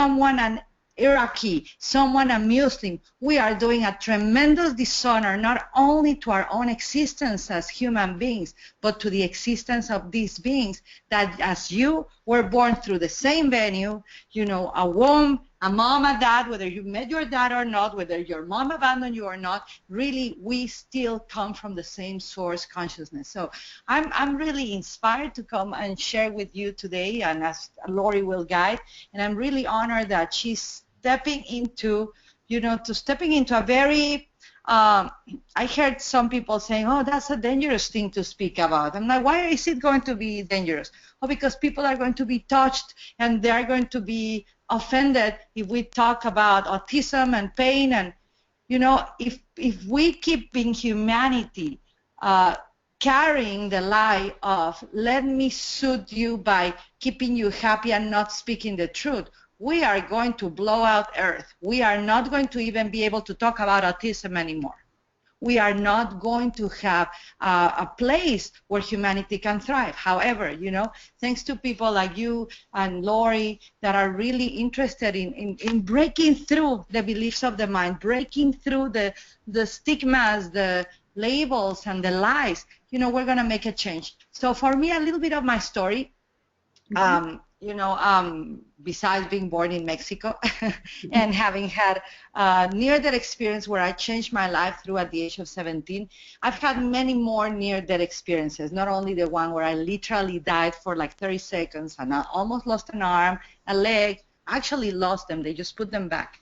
someone an Iraqi, someone a Muslim, we are doing a tremendous dishonor not only to our own existence as human beings, but to the existence of these beings that, as you were born through the same venue, you know, a womb, a mom, a dad, whether you met your dad or not, whether your mom abandoned you or not, really, we still come from the same source consciousness. So I'm really inspired to come and share with you today, and as Lori will guide, and I'm really honored that she's stepping into, you know, stepping into a very, I heard some people saying, oh, that's a dangerous thing to speak about. I'm like, why is it going to be dangerous? Oh, because people are going to be touched and they're going to be offended if we talk about autism and pain. And, you know, if we keep in humanity carrying the lie of let me soothe you by keeping you happy and not speaking the truth, we are going to blow out Earth. We are not going to even be able to talk about autism anymore. We are not going to have a place where humanity can thrive. However, you know, thanks to people like you and Lori that are really interested in breaking through the beliefs of the mind, breaking through the stigmas, the labels, and the lies, you know, we're going to make a change. So for me, a little bit of my story. You know, besides being born in Mexico and having had a near-death experience where I changed my life through at the age of 17, I've had many more near-death experiences, not only the one where I literally died for like 30 seconds and I almost lost an arm, a leg, actually lost them, they just put them back.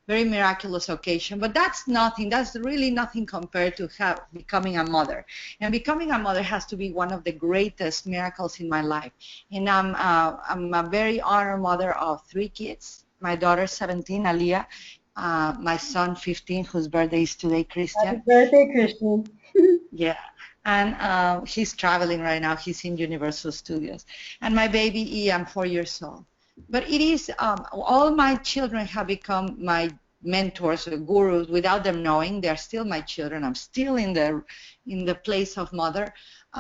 Very miraculous occasion, but that's nothing, that's really nothing compared to becoming a mother. And becoming a mother has to be one of the greatest miracles in my life. And I'm a very honored mother of 3 kids. My daughter 17, Aliyah, my son 15, whose birthday is today, Christian. Happy birthday, Christian. Yeah. And he's traveling right now, he's in Universal Studios. And my baby Ian, 4 years old. But it is, all my children have become my mentors or gurus without them knowing. They're still my children. I'm still in the place of mother.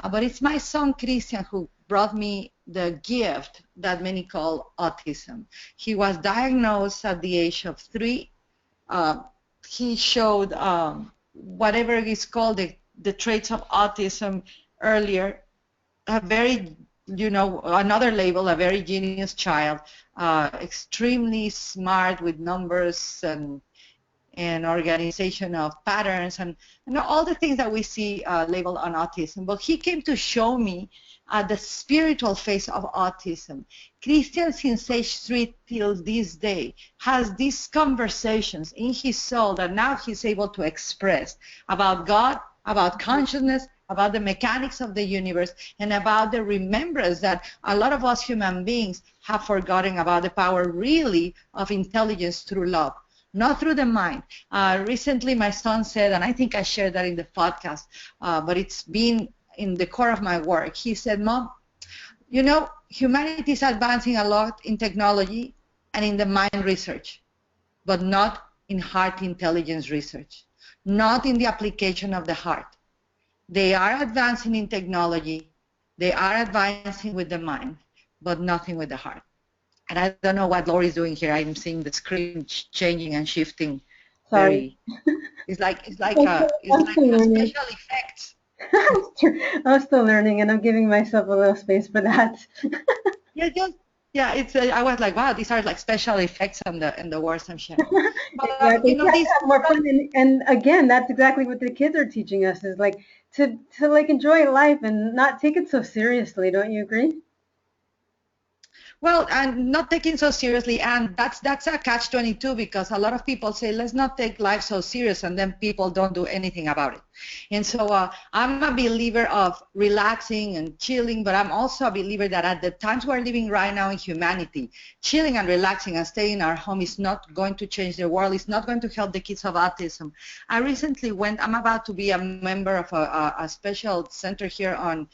But it's my son, Christian, who brought me the gift that many call autism. He was diagnosed at the age of 3. He showed whatever is called the traits of autism earlier, a very, you know, another label, a very genius child, extremely smart with numbers and organization of patterns and all the things that we see labeled on autism. But he came to show me the spiritual face of autism. Christian, since age 3 till this day, has these conversations in his soul that now he's able to express about God, about consciousness, about the mechanics of the universe, and about the remembrance that a lot of us human beings have forgotten about the power really of intelligence through love, not through the mind. Recently my son said, and I think I shared that in the podcast, but it's been in the core of my work. He said, Mom, you know, humanity is advancing a lot in technology and in the mind research, but not in heart intelligence research, not in the application of the heart. They are advancing in technology, they are advancing with the mind, but nothing with the heart. And I don't know what Lori's doing here. I'm seeing the screen changing and shifting. Sorry. It's like a special effect. I'm still learning, and I'm giving myself a little space for that. It's. I was like, wow, these are like special effects on the words I'm sharing. But, exactly. You know, these have more fun, and again, that's exactly what the kids are teaching us, is like to like enjoy life and not take it so seriously. Don't you agree? Well, and not taking so seriously, and that's a catch-22, because a lot of people say, let's not take life so serious, and then people don't do anything about it. And so I'm a believer of relaxing and chilling, but I'm also a believer that at the times we're living right now in humanity, chilling and relaxing and staying in our home is not going to change the world. It's not going to help the kids of autism. I recently I'm about to be a member of a special center here on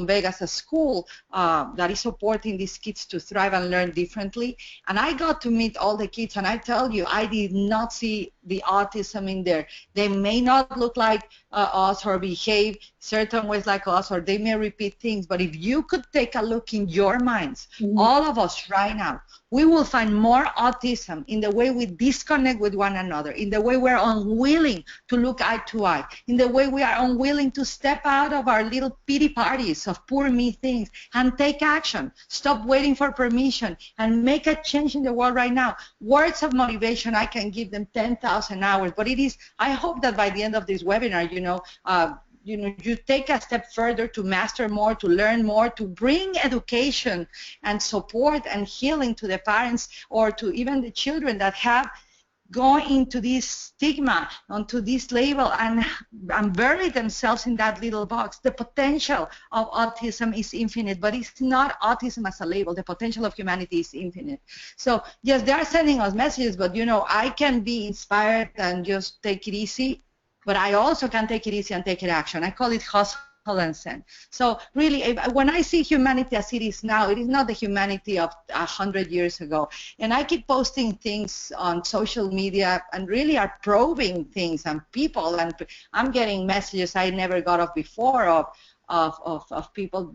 Vegas, a school that is supporting these kids to thrive and learn differently. And I got to meet all the kids, and I tell you, I did not see the autism in there. They may not look like us or behave certain ways like us, or they may repeat things, but if you could take a look in your minds, all of us right now, we will find more autism in the way we disconnect with one another, in the way we're unwilling to look eye to eye, in the way we are unwilling to step out of our little pity parties of poor me things and take action. Stop waiting for permission and make a change in the world right now. Words of motivation, I can give them 10,000 hours, but it is, I hope that by the end of this webinar, you take a step further to master more, to learn more, to bring education and support and healing to the parents or to even the children that have gone into this stigma, onto this label, and bury themselves in that little box. The potential of autism is infinite, but it's not autism as a label. The potential of humanity is infinite. So yes, they are sending us messages, but I can be inspired and just take it easy. But I also can take it easy and take it action. I call it hustle and send. So really, when I see humanity as it is now, it is not the humanity of 100 years ago. And I keep posting things on social media and really are probing things and people. And I'm getting messages I never got of before of people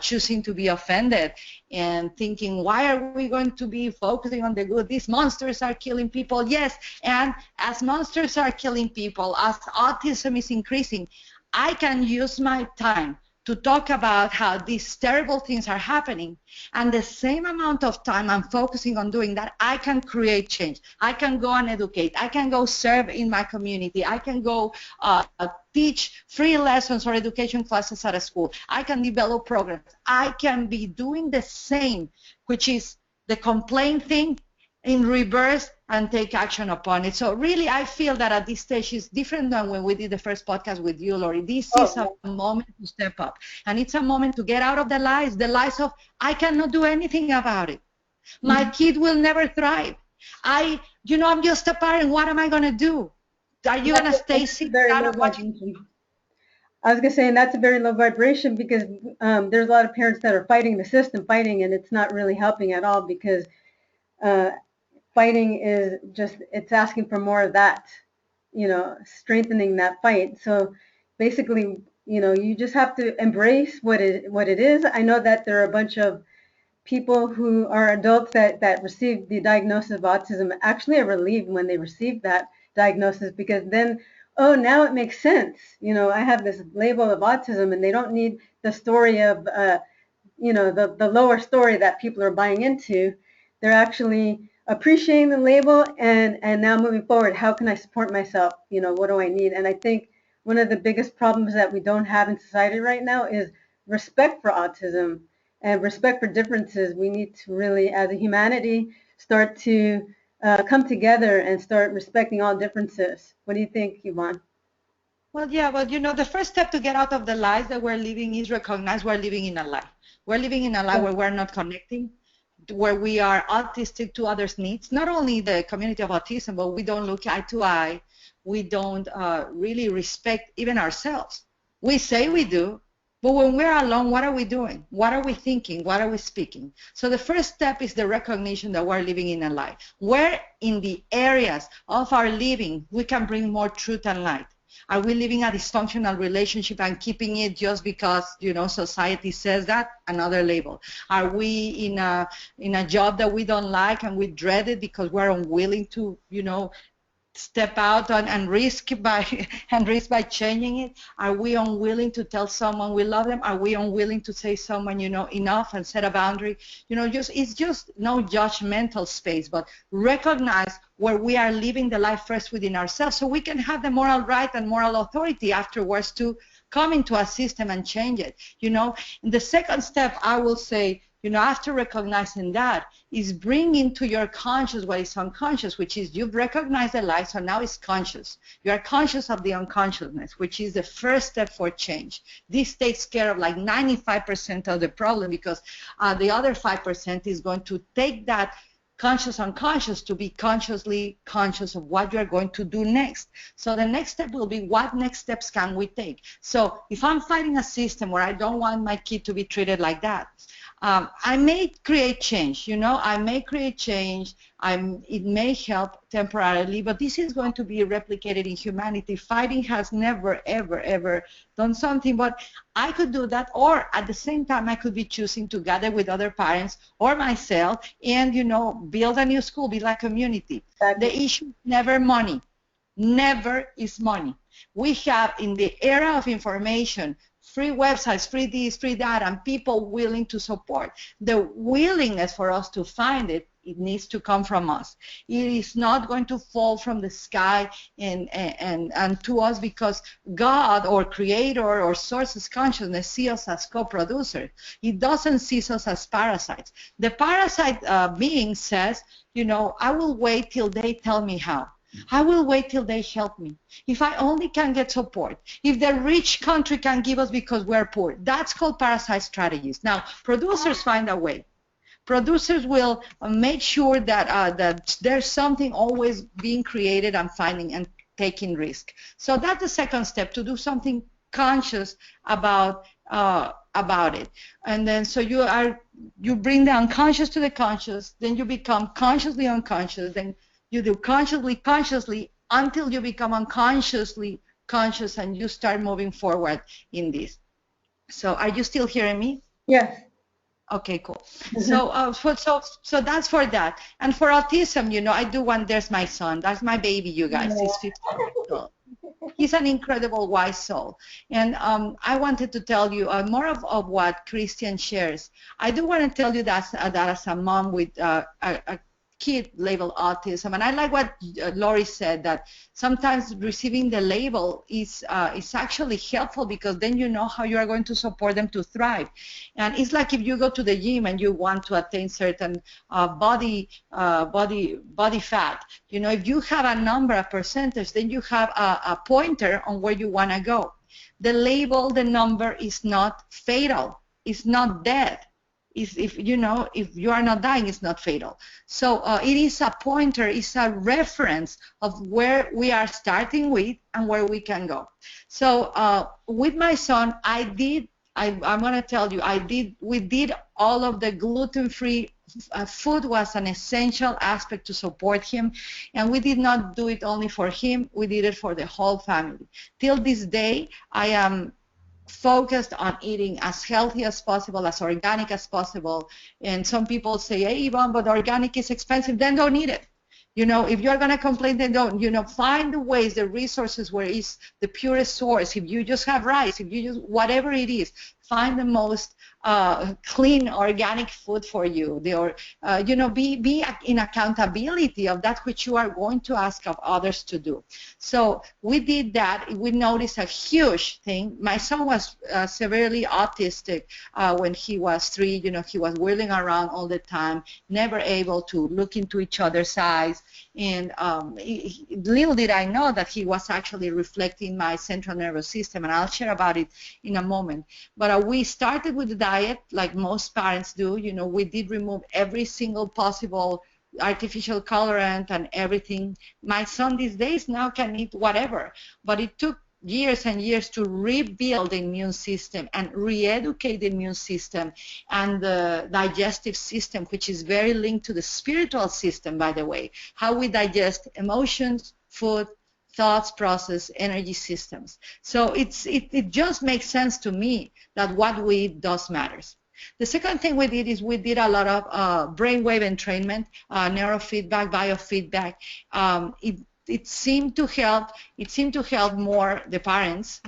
choosing to be offended and thinking, why are we going to be focusing on the good? These monsters are killing people. Yes, and as monsters are killing people, as autism is increasing, I can use my time to talk about how these terrible things are happening, and the same amount of time I'm focusing on doing that, I can create change. I can go and educate. I can go serve in my community. I can go teach free lessons or education classes at a school. I can develop programs. I can be doing the same, which is the complaint thing, in reverse and take action upon it. So really, I feel that at this stage is different than when we did the first podcast with you, Lori. This is a moment to step up. And it's a moment to get out of the lies of, I cannot do anything about it. My kid will never thrive. I'm just a parent. What am I going to do? Are you going to stay sick out of watching? I was going to say, and that's a very low vibration because there's a lot of parents that are fighting the system, and it's not really helping at all because fighting is just, it's asking for more of that, strengthening that fight. So basically, you just have to embrace what it is. I know that there are a bunch of people who are adults that receive the diagnosis of autism actually are relieved when they receive that diagnosis, because then, oh, now it makes sense. I have this label of autism, and they don't need the story of, the lower story that people are buying into. They're actually appreciating the label and now moving forward. How can I support myself? What do I need? And I think one of the biggest problems that we don't have in society right now is respect for autism and respect for differences. We need to really, as a humanity, start to come together and start respecting all differences. What do you think, Yvonne? Well, yeah, but the first step to get out of the lies that we're living is recognize we're living in a lie. We're living in a lie where we're not connecting, where we are autistic to others' needs, not only the community of autism, but we don't look eye to eye. We don't really respect even ourselves. We say we do, but when we're alone, what are we doing? What are we thinking? What are we speaking? So the first step is the recognition that we're living in a lie. Where in the areas of our living we can bring more truth and light? Are we living a dysfunctional relationship and keeping it just because, society says that? Another label. Are we in a job that we don't like and we dread it because we're unwilling to, step out and risk by changing it? Are we unwilling to tell someone we love them? Are we unwilling to say someone, enough and set a boundary? It's just no judgmental space, but recognize where we are living the life first within ourselves, so we can have the moral right and moral authority afterwards to come into a system and change it. And the second step, I will say, after recognizing that, is bring into your conscious what is unconscious, which is you've recognized the lie, so now it's conscious. You are conscious of the unconsciousness, which is the first step for change. This takes care of like 95% of the problem, because the other 5% is going to take that conscious unconscious to be consciously conscious of what you're going to do next. So the next step will be, what next steps can we take? So if I'm fighting a system where I don't want my kid to be treated like that, I may create change, I may create change. It may help temporarily, but this is going to be replicated in humanity. Fighting has never, ever, ever done something, but I could do that, or at the same time, I could be choosing to gather with other parents or myself and, build a new school, build a community. Exactly. The issue is never money. Never is money. We have, in the era of information, free websites, free this, free that, and people willing to support. The willingness for us to find it needs to come from us. It is not going to fall from the sky and to us, because God or Creator or Source's consciousness sees us as co-producers. It doesn't see us as parasites. The parasite being says, I will wait till they tell me how. I will wait till they help me. If I only can get support, if the rich country can give us because we're poor, that's called parasite strategies. Now, producers find a way. Producers will make sure that there's something always being created and finding and taking risk. So that's the second step, to do something conscious about it. And then so you bring the unconscious to the conscious, then you become consciously unconscious, then you do consciously until you become unconsciously conscious and you start moving forward in this. So are you still hearing me? Yes. Okay, cool. So that's for that. And for autism, I do one. There's my son. That's my baby, you guys. Yeah. He's 15 years old. He's an incredible, wise soul. And I wanted to tell you more of what Christian shares. I do want to tell you that as a mom with a kid labeled autism, and I like what Lori said, that sometimes receiving the label is actually helpful, because then you know how you are going to support them to thrive. And it's like if you go to the gym and you want to attain certain body fat, if you have a number, a percentage, then you have a pointer on where you want to go. The label, the number is not fatal. It's not death. If you are not dying, it's not fatal. So it is a pointer, it's a reference of where we are starting with and where we can go. So with my son, I'm going to tell you, we did all of the gluten-free food. Was an essential aspect to support him, and we did not do it only for him, we did it for the whole family. Till this day, I am focused on eating as healthy as possible, as organic as possible. And some people say, hey, Yvonne, but organic is expensive, then don't eat it. If you're going to complain, then don't. Find the ways, the resources where it's the purest source. If you just have rice, if you just, whatever it is, find the most clean organic food for you. Be in accountability of that which you are going to ask of others to do. So we did that. We noticed a huge thing. My son was severely autistic when he was 3. He was whirling around all the time, never able to look into each other's eyes. And little did I know that he was actually reflecting my central nervous system, and I'll share about it in a moment. But we started with the diet like most parents do. We did remove every single possible artificial colorant and everything. My son these days now can eat whatever, but it took years and years to rebuild the immune system and re-educate the immune system and the digestive system, which is very linked to the spiritual system, by the way, how we digest emotions, food, thoughts, process, energy systems. So it just makes sense to me that what we eat does matters. The second thing we did is we did a lot of brainwave entrainment, neurofeedback, biofeedback. It seemed to help. It seemed to help more the parents,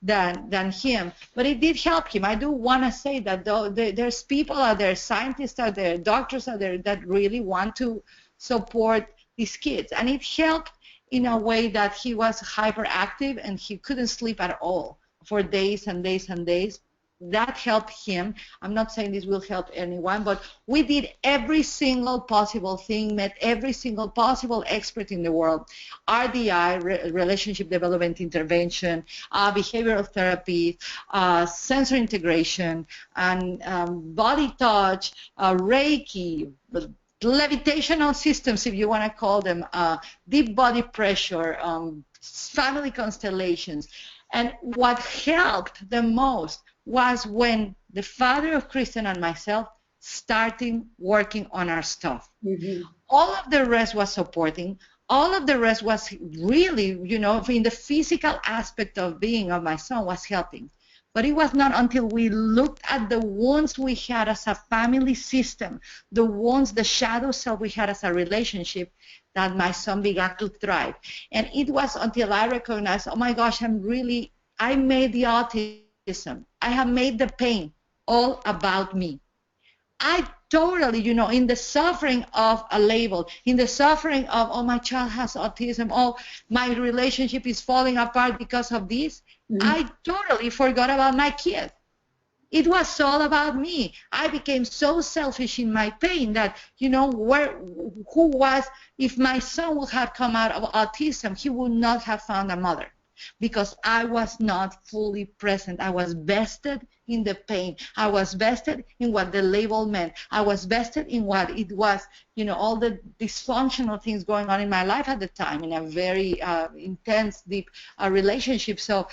than him. But it did help him. I do want to say that there's people out there, scientists out there, doctors out there that really want to support these kids, and it helped in a way that he was hyperactive and he couldn't sleep at all for days and days and days. That helped him. I'm not saying this will help anyone, but we did every single possible thing, met every single possible expert in the world, RDI, relationship development intervention, behavioral therapy, sensor integration, and body touch, Reiki, levitational systems, if you want to call them, deep body pressure, family constellations. And what helped the most was when the father of Kristen and myself, starting working on our stuff. Mm-hmm. All of the rest was supporting. All of the rest was really, in the physical aspect of being of my son was helping. But it was not until we looked at the wounds we had as a family system, the wounds, the shadow self we had as a relationship, that my son began to thrive. And it was until I recognized, oh my gosh, I made the autism, I have made the pain all about me. I totally, in the suffering of a label, in the suffering of, oh, my child has autism, oh, my relationship is falling apart because of this, I totally forgot about my kid. It was all about me. I became so selfish in my pain that, if my son would have come out of autism, he would not have found a mother, because I was not fully present. I was vested in the pain. I was vested in what the label meant. I was vested in what it was, all the dysfunctional things going on in my life at the time, in a very intense, deep relationship. So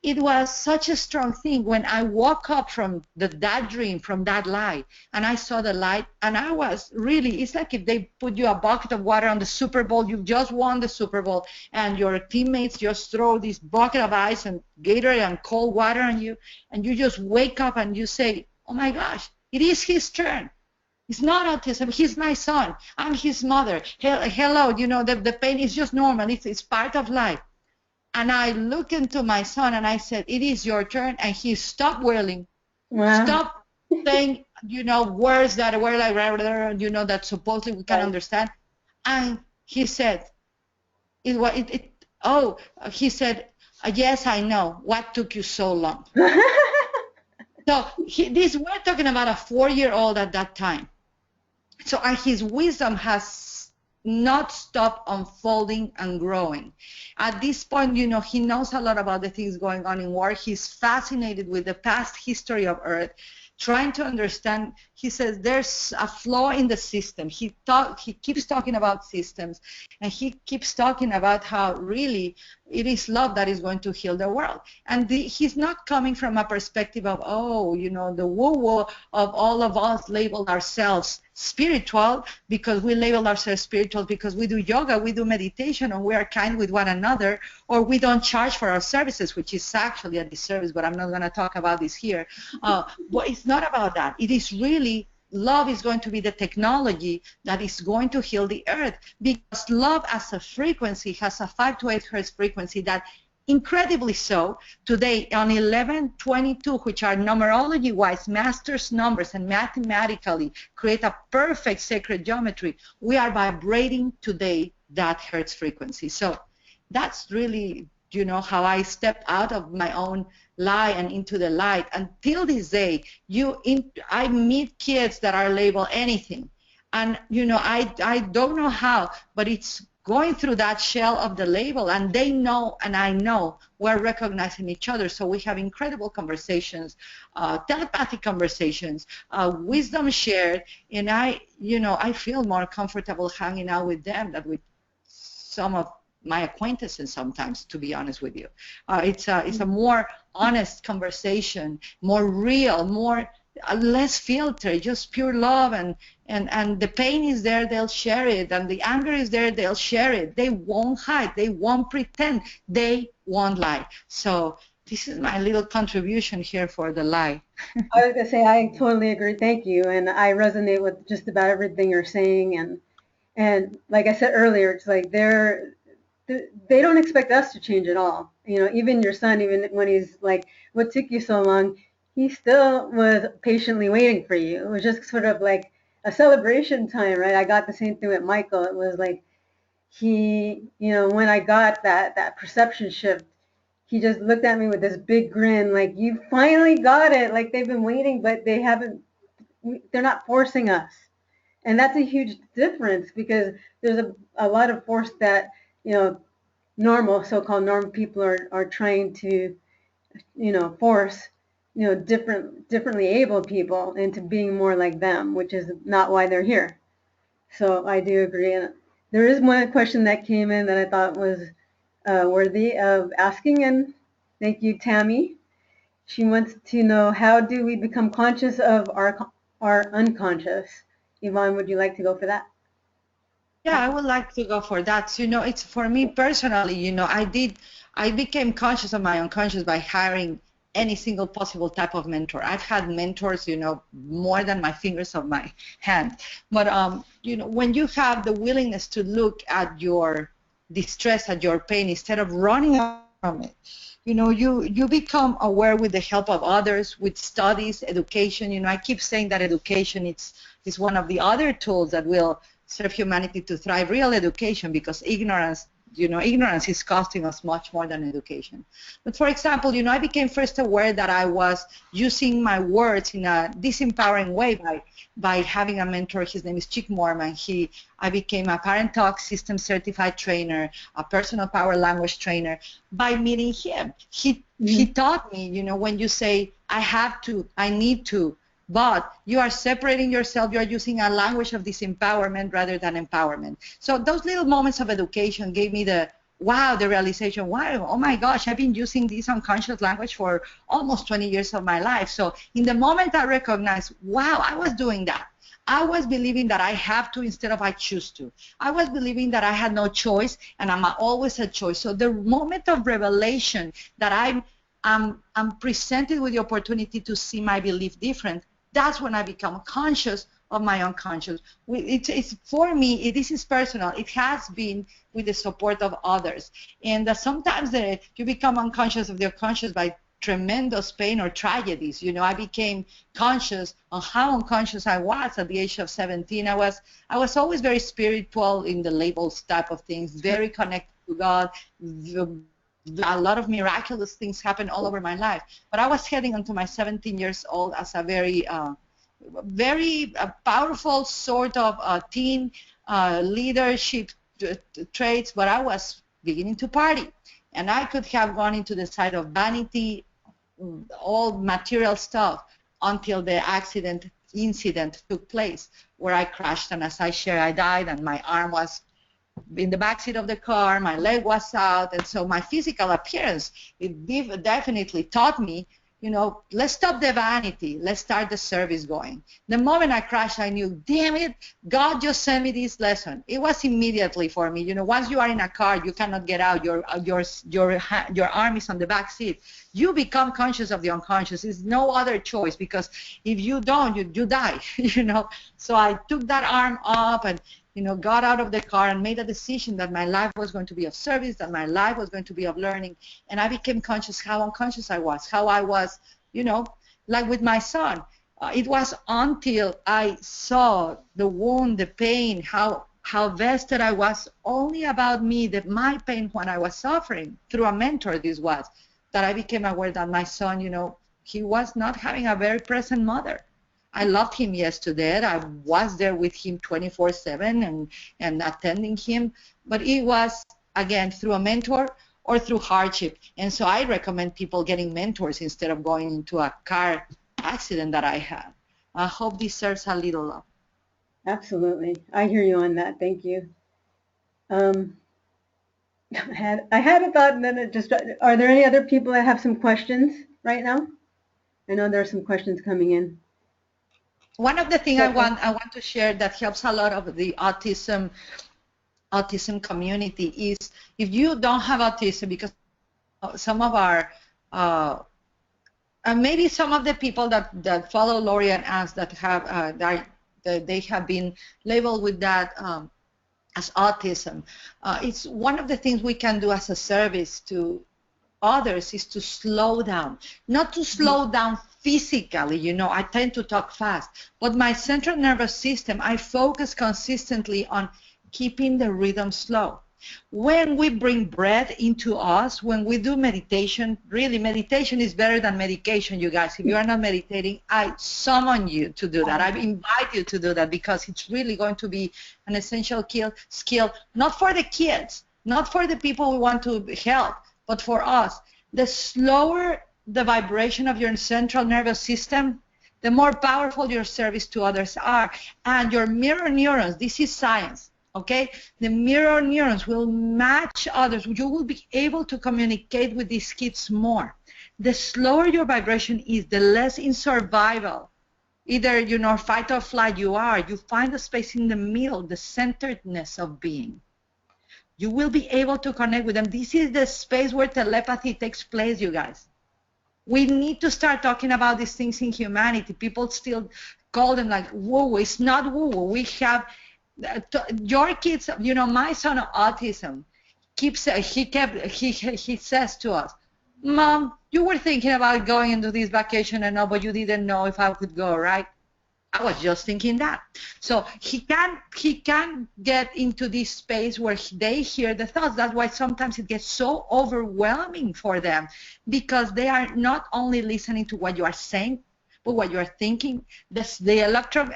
it was such a strong thing when I woke up from that dream, from that lie, and I saw the light, and I was really, it's like if they put you a bucket of water on the Super Bowl, you've just won the Super Bowl, and your teammates just throw this bucket of ice and Gatorade and cold water on you, and you just wake up and you say, oh my gosh, it is his turn. It's not autism. He's my son. I'm his mother. Hello, the pain is just normal. It's part of life. And I looked into my son and I said, it is your turn. And he stopped wailing, stopped saying, words that were like, that supposedly we can understand. And he said, he said, yes, I know. What took you so long? So we're talking about a 4-year-old at that time. So his wisdom has not stopped unfolding and growing. At this point, he knows a lot about the things going on in war. He's fascinated with the past history of Earth, trying to understand. He says there's a flaw in the system. He keeps talking about systems, and he keeps talking about how really it is love that is going to heal the world. And he's not coming from a perspective of, the woo-woo of all of us labeled ourselves spiritual because we label ourselves spiritual because we do yoga, we do meditation, and we are kind with one another, or we don't charge for our services, which is actually a disservice, but I'm not going to talk about this here. But it's not about that. It is really, love is going to be the technology that is going to heal the earth, because love as a frequency has a 5 to 8 hertz frequency that, incredibly so, today on 1122, which are numerology-wise master's numbers and mathematically create a perfect sacred geometry, we are vibrating today that hertz frequency. So that's really, how I step out of my own lie and into the light. Until this day, I meet kids that are labeled anything. And, I don't know how, but it's going through that shell of the label, and they know and I know we're recognizing each other. So we have incredible conversations, telepathic conversations, wisdom shared, and I feel more comfortable hanging out with them than with some of my acquaintances sometimes, to be honest with you. It's a more honest conversation, more real, less filter, just pure love, and the pain is there, they'll share it, and the anger is there, they'll share it. They won't hide, they won't pretend, they won't lie. So this is my little contribution here for the lie. I was going to say, I totally agree. Thank you. And I resonate with just about everything you're saying. And like I said earlier, it's like they don't expect us to change at all. Even your son, even when he's like, what took you so long? He still was patiently waiting for you. It was just sort of like a celebration time, right? I got the same thing with Michael. It was like when I got that perception shift, he just looked at me with this big grin, like, you finally got it. Like, they've been waiting, but they're not forcing us. And that's a huge difference, because there's a lot of force that, so-called normal people are trying to, force, differently able people into being more like them, which is not why they're here. So I do agree. And there is one question that came in that I thought was worthy of asking, and thank you, Tammy. She wants to know, how do we become conscious of our unconscious? Yvonne, would you like to go for that? Yeah, I would like to go for that. It's for me personally, I became conscious of my unconscious by hiring any single possible type of mentor. I've had mentors, more than my fingers of my hand. But, when you have the willingness to look at your distress, at your pain, instead of running from it, you become aware with the help of others, with studies, education. I keep saying that education is one of the other tools that will serve humanity to thrive, real education, because ignorance is costing us much more than education. But for example, I became first aware that I was using my words in a disempowering way by having a mentor. His name is Chick Morman. I became a parent talk system certified trainer, a personal power language trainer by meeting him. He taught me, when you say, I have to, I need to, but you are separating yourself, you are using a language of disempowerment rather than empowerment. So those little moments of education gave me the realization, wow, oh my gosh, I've been using this unconscious language for almost 20 years of my life. So in the moment I recognized, wow, I was doing that. I was believing that I have to instead of I choose to. I was believing that I had no choice, and I'm always a choice. So the moment of revelation that I'm presented with the opportunity to see my belief different, that's when I become conscious of my unconscious. It's for me, this is personal. It has been with the support of others. And sometimes you become unconscious of the unconscious by tremendous pain or tragedies. I became conscious of how unconscious I was at the age of 17. I was always very spiritual in the labels type of things, very connected to God. A lot of miraculous things happened all over my life. But I was heading onto my 17 years old as a very powerful sort of teen leadership traits, but I was beginning to party. And I could have gone into the side of vanity, all material stuff, until the incident took place where I crashed. And as I share, I died, and my arm was in the backseat of the car, my leg was out, and so my physical appearance, it definitely taught me, let's stop the vanity, let's start the service going. The moment I crashed, I knew, damn it, God just sent me this lesson. It was immediately for me. Once you are in a car, you cannot get out. Your arm is on the back seat. You become conscious of the unconscious. It's no other choice, because if you don't, you die. So I took that arm up and got out of the car and made a decision that my life was going to be of service, that my life was going to be of learning. And I became conscious how unconscious I was, how I was, like with my son. It was until I saw the wound, the pain, how vested I was only about me, my pain when I was suffering through a mentor, this was, that I became aware that my son, he was not having a very present mother. I loved him, yes, to death. I was there with him 24/7 and attending him. But it was, again, through a mentor or through hardship. And so I recommend people getting mentors instead of going into a car accident that I had. I hope this serves a little love. Absolutely. I hear you on that. Thank you. I had a thought, and then are there any other people that have some questions right now? I know there are some questions coming in. One of the things I want to share that helps a lot of the autism community is, if you don't have autism, because some of our maybe some of the people that follow Lori and us that have they have been labeled with that as autism. It's one of the things we can do as a service to others is to slow down, not to slow down physically. I tend to talk fast, but my central nervous system, I focus consistently on keeping the rhythm slow. When we bring breath into us, when we do meditation, really meditation is better than medication, you guys. If you are not meditating, I summon you to do that. I invite you to do that, because it's really going to be an essential skill, not for the kids, not for the people we want to help, but for us. The slower the vibration of your central nervous system, the more powerful your service to others are. And your mirror neurons, this is science, okay? The mirror neurons will match others. You will be able to communicate with these kids more. The slower your vibration is, the less in survival, either, you know, fight or flight you are. You find the space in the middle, the centeredness of being. You will be able to connect with them. This is the space where telepathy takes place, you guys. We need to start talking about these things in humanity. People still call them like woo-woo. It's not woo-woo. We have your kids, you know, my son autism keeps he says to us, Mom, you were thinking about going into this vacation and all, but you didn't know if I could go, right? I was just thinking that. So he can get into this space where they hear the thoughts. That's why sometimes it gets so overwhelming for them, because they are not only listening to what you are saying, but what you are thinking. The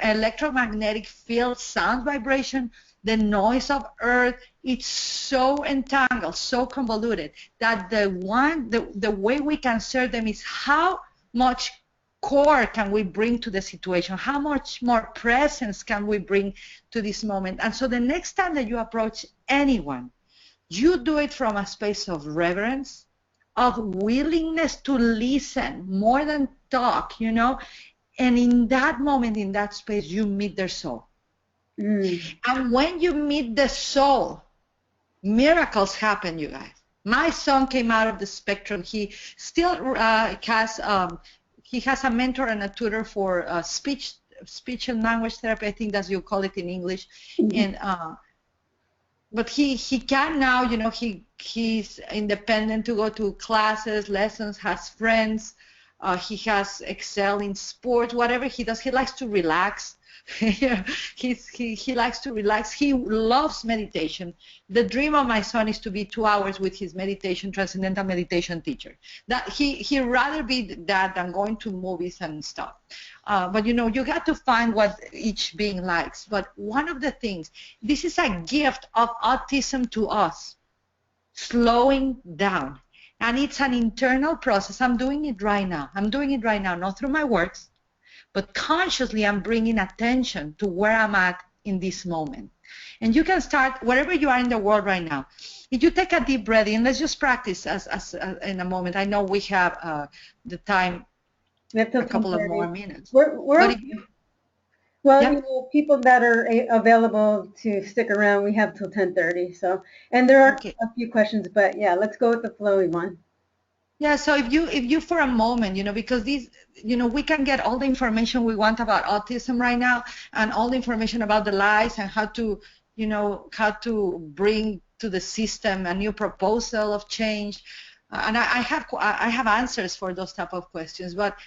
electromagnetic field, sound, vibration, the noise of earth, it's so entangled, so convoluted, that the way we can serve them is how much core can we bring to the situation, how much more presence can we bring to this moment. And so the next time that you approach anyone, you do it from a space of reverence, of willingness to listen more than talk, you know, and in that moment, in that space, you meet their soul. And when you meet the soul, miracles happen, you guys. My son came out of the spectrum. He still has a mentor and a tutor for speech and language therapy. I think that's you call it in English. And but he can now, you know, he's independent to go to classes, lessons, has friends. He has excel in sports, whatever he does. He likes to relax. He likes to relax. He loves meditation. The dream of my son is to be 2 hours with his meditation, transcendental meditation teacher. That he'd rather be that than going to movies and stuff. But you know, you got to find what each being likes. But one of the things, this is a gift of autism to us, slowing down. And it's an internal process. I'm doing it right now. Not through my works, but consciously I'm bringing attention to where I'm at in this moment. And you can start wherever you are in the world right now. If you take a deep breath in, let's just practice as in a moment. I know we have the time, we have a couple of more minutes. Well, yeah. You know, people that are available to stick around, we have till 10:30. So, and there are a few questions, but yeah, let's go with the flow, Yvonne. Yeah, so if you for a moment, you know, because these, you know, we can get all the information we want about autism right now, and all the information about the lies and how to, you know, how to bring to the system a new proposal of change. And I have answers for those type of questions, but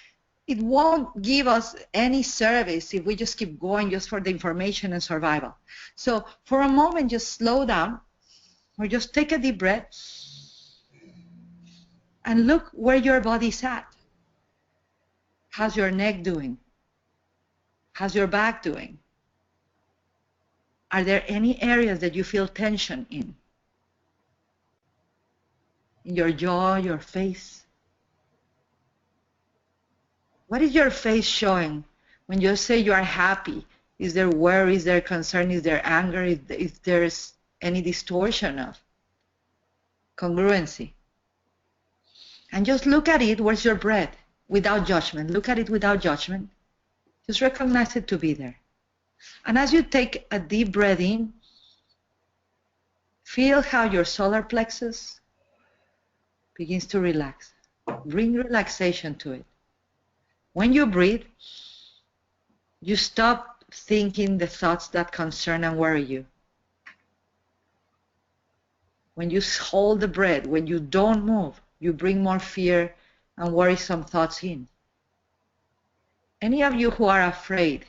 it won't give us any service if we just keep going just for the information and survival. So for a moment, just slow down, or just take a deep breath. And look where your body's at. How's your neck doing? How's your back doing? Are there any areas that you feel tension in? In your jaw, your face? What is your face showing when you say you are happy? Is there worry? Is there concern? Is there anger? If there's any distortion of congruency? And just look at it. Where's your breath? Without judgment. Look at it without judgment. Just recognize it to be there. And as you take a deep breath in, feel how your solar plexus begins to relax. Bring relaxation to it. When you breathe, you stop thinking the thoughts that concern and worry you. When you hold the breath, when you don't move, you bring more fear and worrisome thoughts in. Any of you who are afraid,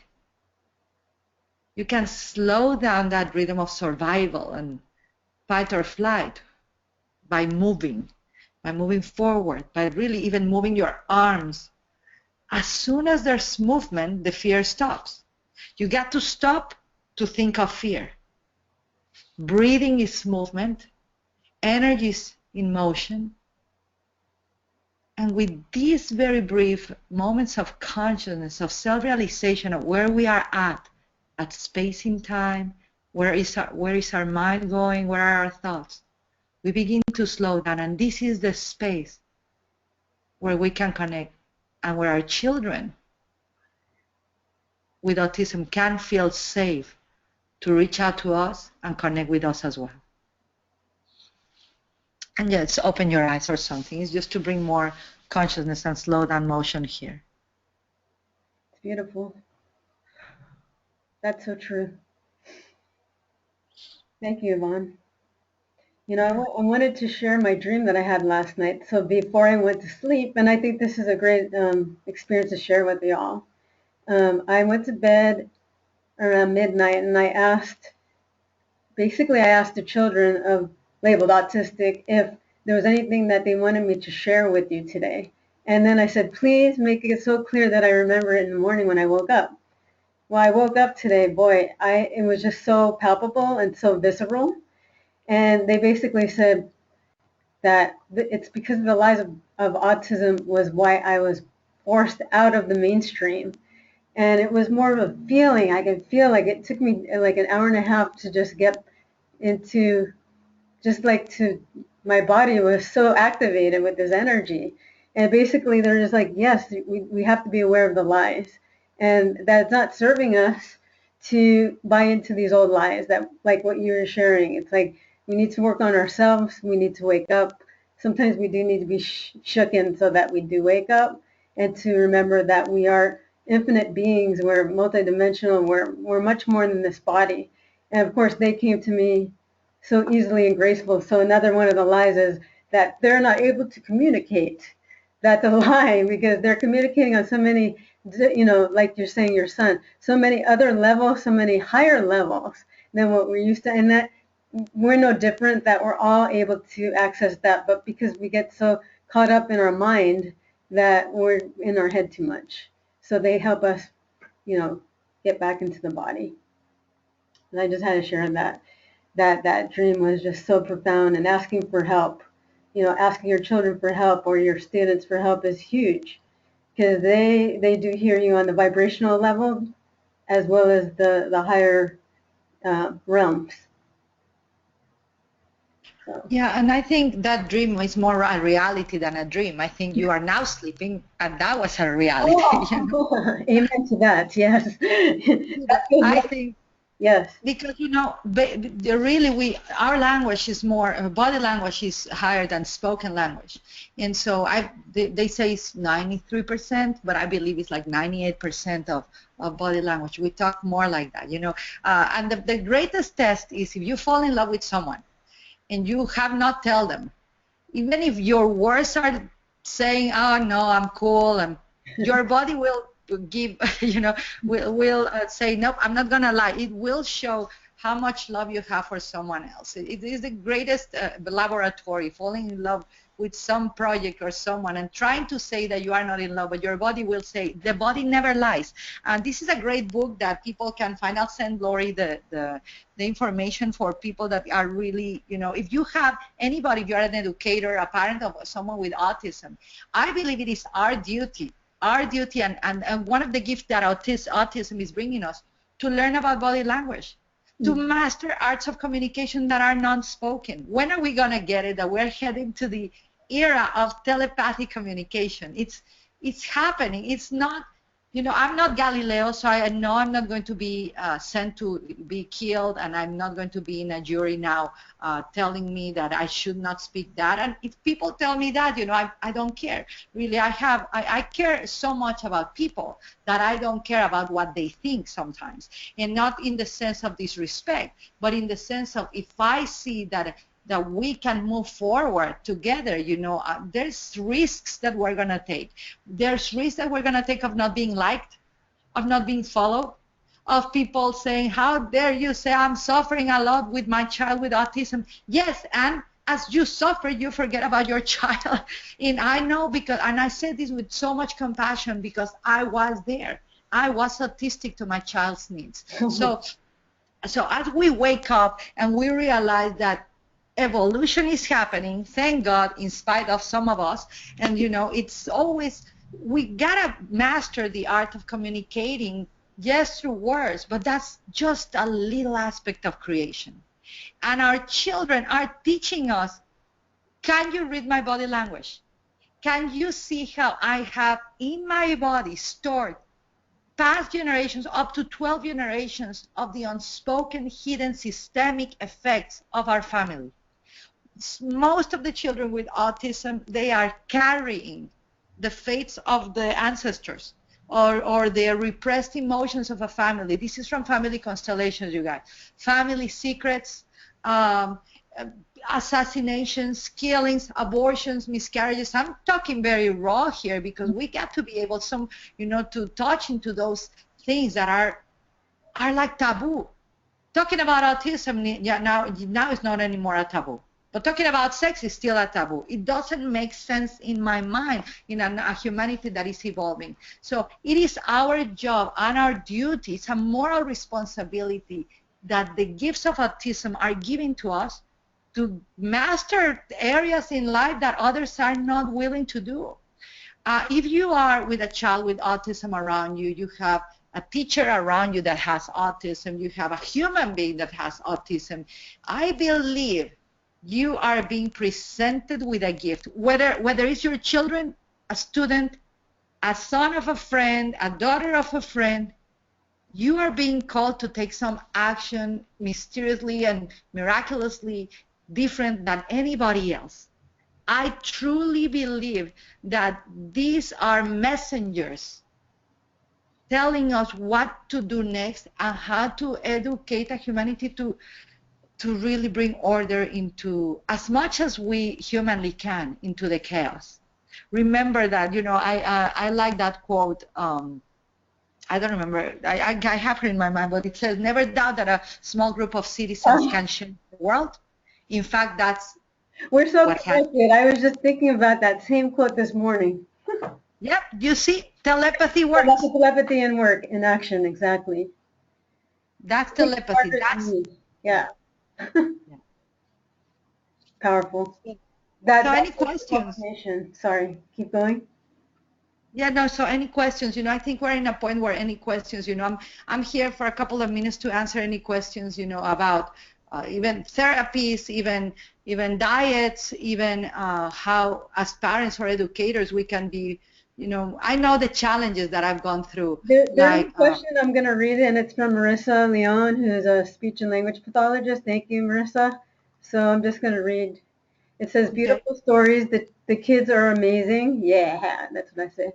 you can slow down that rhythm of survival and fight or flight by moving forward, by really even moving your arms. As soon as there's movement, the fear stops. You got to stop to think of fear. Breathing is movement. Energy is in motion. And with these very brief moments of consciousness, of self-realization of where we are at space in time, where is our mind going, where are our thoughts, we begin to slow down. And this is the space where we can connect and where our children with autism can feel safe to reach out to us and connect with us as well. And just open your eyes or something. It's just to bring more consciousness and slow down motion here. It's beautiful. That's so true. Thank you, Yvonne. You know, I wanted to share my dream that I had last night. So before I went to sleep, and I think this is a great experience to share with y'all. I went to bed around midnight, and I asked the children of labeled autistic if there was anything that they wanted me to share with you today. And then I said, please make it so clear that I remember it in the morning when I woke up. Well, I woke up today, boy, it was just so palpable and so visceral. And they basically said that it's because of the lies of autism was why I was forced out of the mainstream. And it was more of a feeling. I can feel like it took me like an hour and a half to just get into, my body was so activated with this energy. And basically they're just like, yes, we have to be aware of the lies. And that's not serving us to buy into these old lies that, like what you were sharing. It's like we need to work on ourselves. We need to wake up. Sometimes we do need to be shooken so that we do wake up, and to remember that we are infinite beings. We're multidimensional. We're much more than this body. And of course, they came to me so easily and graceful. So another one of the lies is that they're not able to communicate. That's a lie, because they're communicating on so many, like you're saying, your son, so many other levels, so many higher levels than what we're used to. And that we're no different, that we're all able to access that. But because we get so caught up in our mind that we're in our head too much. So they help us, get back into the body. And I just had to share that dream was just so profound, and asking for help, asking your children for help or your students for help is huge, because they do hear you on the vibrational level as well as the higher realms. So. Yeah, and I think that dream is more a reality than a dream. I think you are now sleeping, and that was a reality. Oh, amen to that. Yes. I think. Yes. Because really our language is more, body language is higher than spoken language, and so they say it's 93%, but I believe it's like 98% of body language. We talk more like that, and the greatest test is if you fall in love with someone and you have not tell them, even if your words are saying, oh no, I'm cool, and your body will give, will say, nope, I'm not gonna lie. It will show how much love you have for someone else. It is the greatest laboratory, falling in love with some project or someone and trying to say that you are not in love, but your body will say, the body never lies. And this is a great book that people can find. I'll send Lori the information for people that are really, if you have anybody, if you're an educator, a parent of someone with autism, I believe it is our duty and one of the gifts that autism is bringing us, to learn about body language, to master arts of communication that are non-spoken. When are we going to get it that we're heading to the era of telepathic communication? It's happening. It's not, I'm not Galileo, so I know I'm not going to be sent to be killed, and I'm not going to be in a jury now telling me that I should not speak that. And if people tell me that, I don't care. Really, I care so much about people that I don't care about what they think sometimes. And not in the sense of disrespect, but in the sense of, if I see that we can move forward together, there's risks that we're going to take. There's risks that we're going to take of not being liked, of not being followed, of people saying, how dare you say I'm suffering a lot with my child with autism. Yes, and as you suffer, you forget about your child. And I know, and I say this with so much compassion, because I was there. I was autistic to my child's needs. So as we wake up and we realize that evolution is happening, thank God, in spite of some of us, and it's always, we gotta master the art of communicating, yes, through words, but that's just a little aspect of creation. And our children are teaching us, can you read my body language? Can you see how I have in my body stored past generations, up to 12 generations of the unspoken, hidden, systemic effects of our family? Most of the children with autism, they are carrying the fates of the ancestors, or the repressed emotions of a family. This is from family constellations, you guys. Family secrets, um, assassinations, killings, abortions, miscarriages. I'm talking very raw here because we got to be able to touch into those things that are like taboo. Talking about autism, yeah, now it's not anymore a taboo. But talking about sex is still a taboo. It doesn't make sense in my mind in a humanity that is evolving. So it is our job and our duty, it's a moral responsibility that the gifts of autism are given to us to master areas in life that others are not willing to do. If you are with a child with autism around you, you have a teacher around you that has autism, you have a human being that has autism, I believe you are being presented with a gift, whether it's your children, a student, a son of a friend, a daughter of a friend. You are being called to take some action mysteriously and miraculously different than anybody else. I truly believe that these are messengers telling us what to do next and how to educate a humanity to really bring order into, as much as we humanly can, into the chaos. Remember that, I like that quote. I don't remember. I have it in my mind, but it says, "Never doubt that a small group of citizens can change the world." In fact, that's We're so what happened. connected. I was just thinking about that same quote this morning. Yep, you see, telepathy works. Telepathy and work in action, exactly. That's telepathy. Yeah. Yeah. Powerful. So That's any the questions? confirmation. Sorry, keep going. Yeah, no, so any questions? I think we're in a point where any questions, I'm here for a couple of minutes to answer any questions, about even therapies, even diets, even how as parents or educators we can be, I know the challenges that I've gone through. There's Like, a question, I'm going to read it, and it's from Marissa Leon, who's a speech and language pathologist. Thank you, Marissa. So I'm just going to read. It says, okay. beautiful stories. The kids are amazing. Yeah, that's what I say.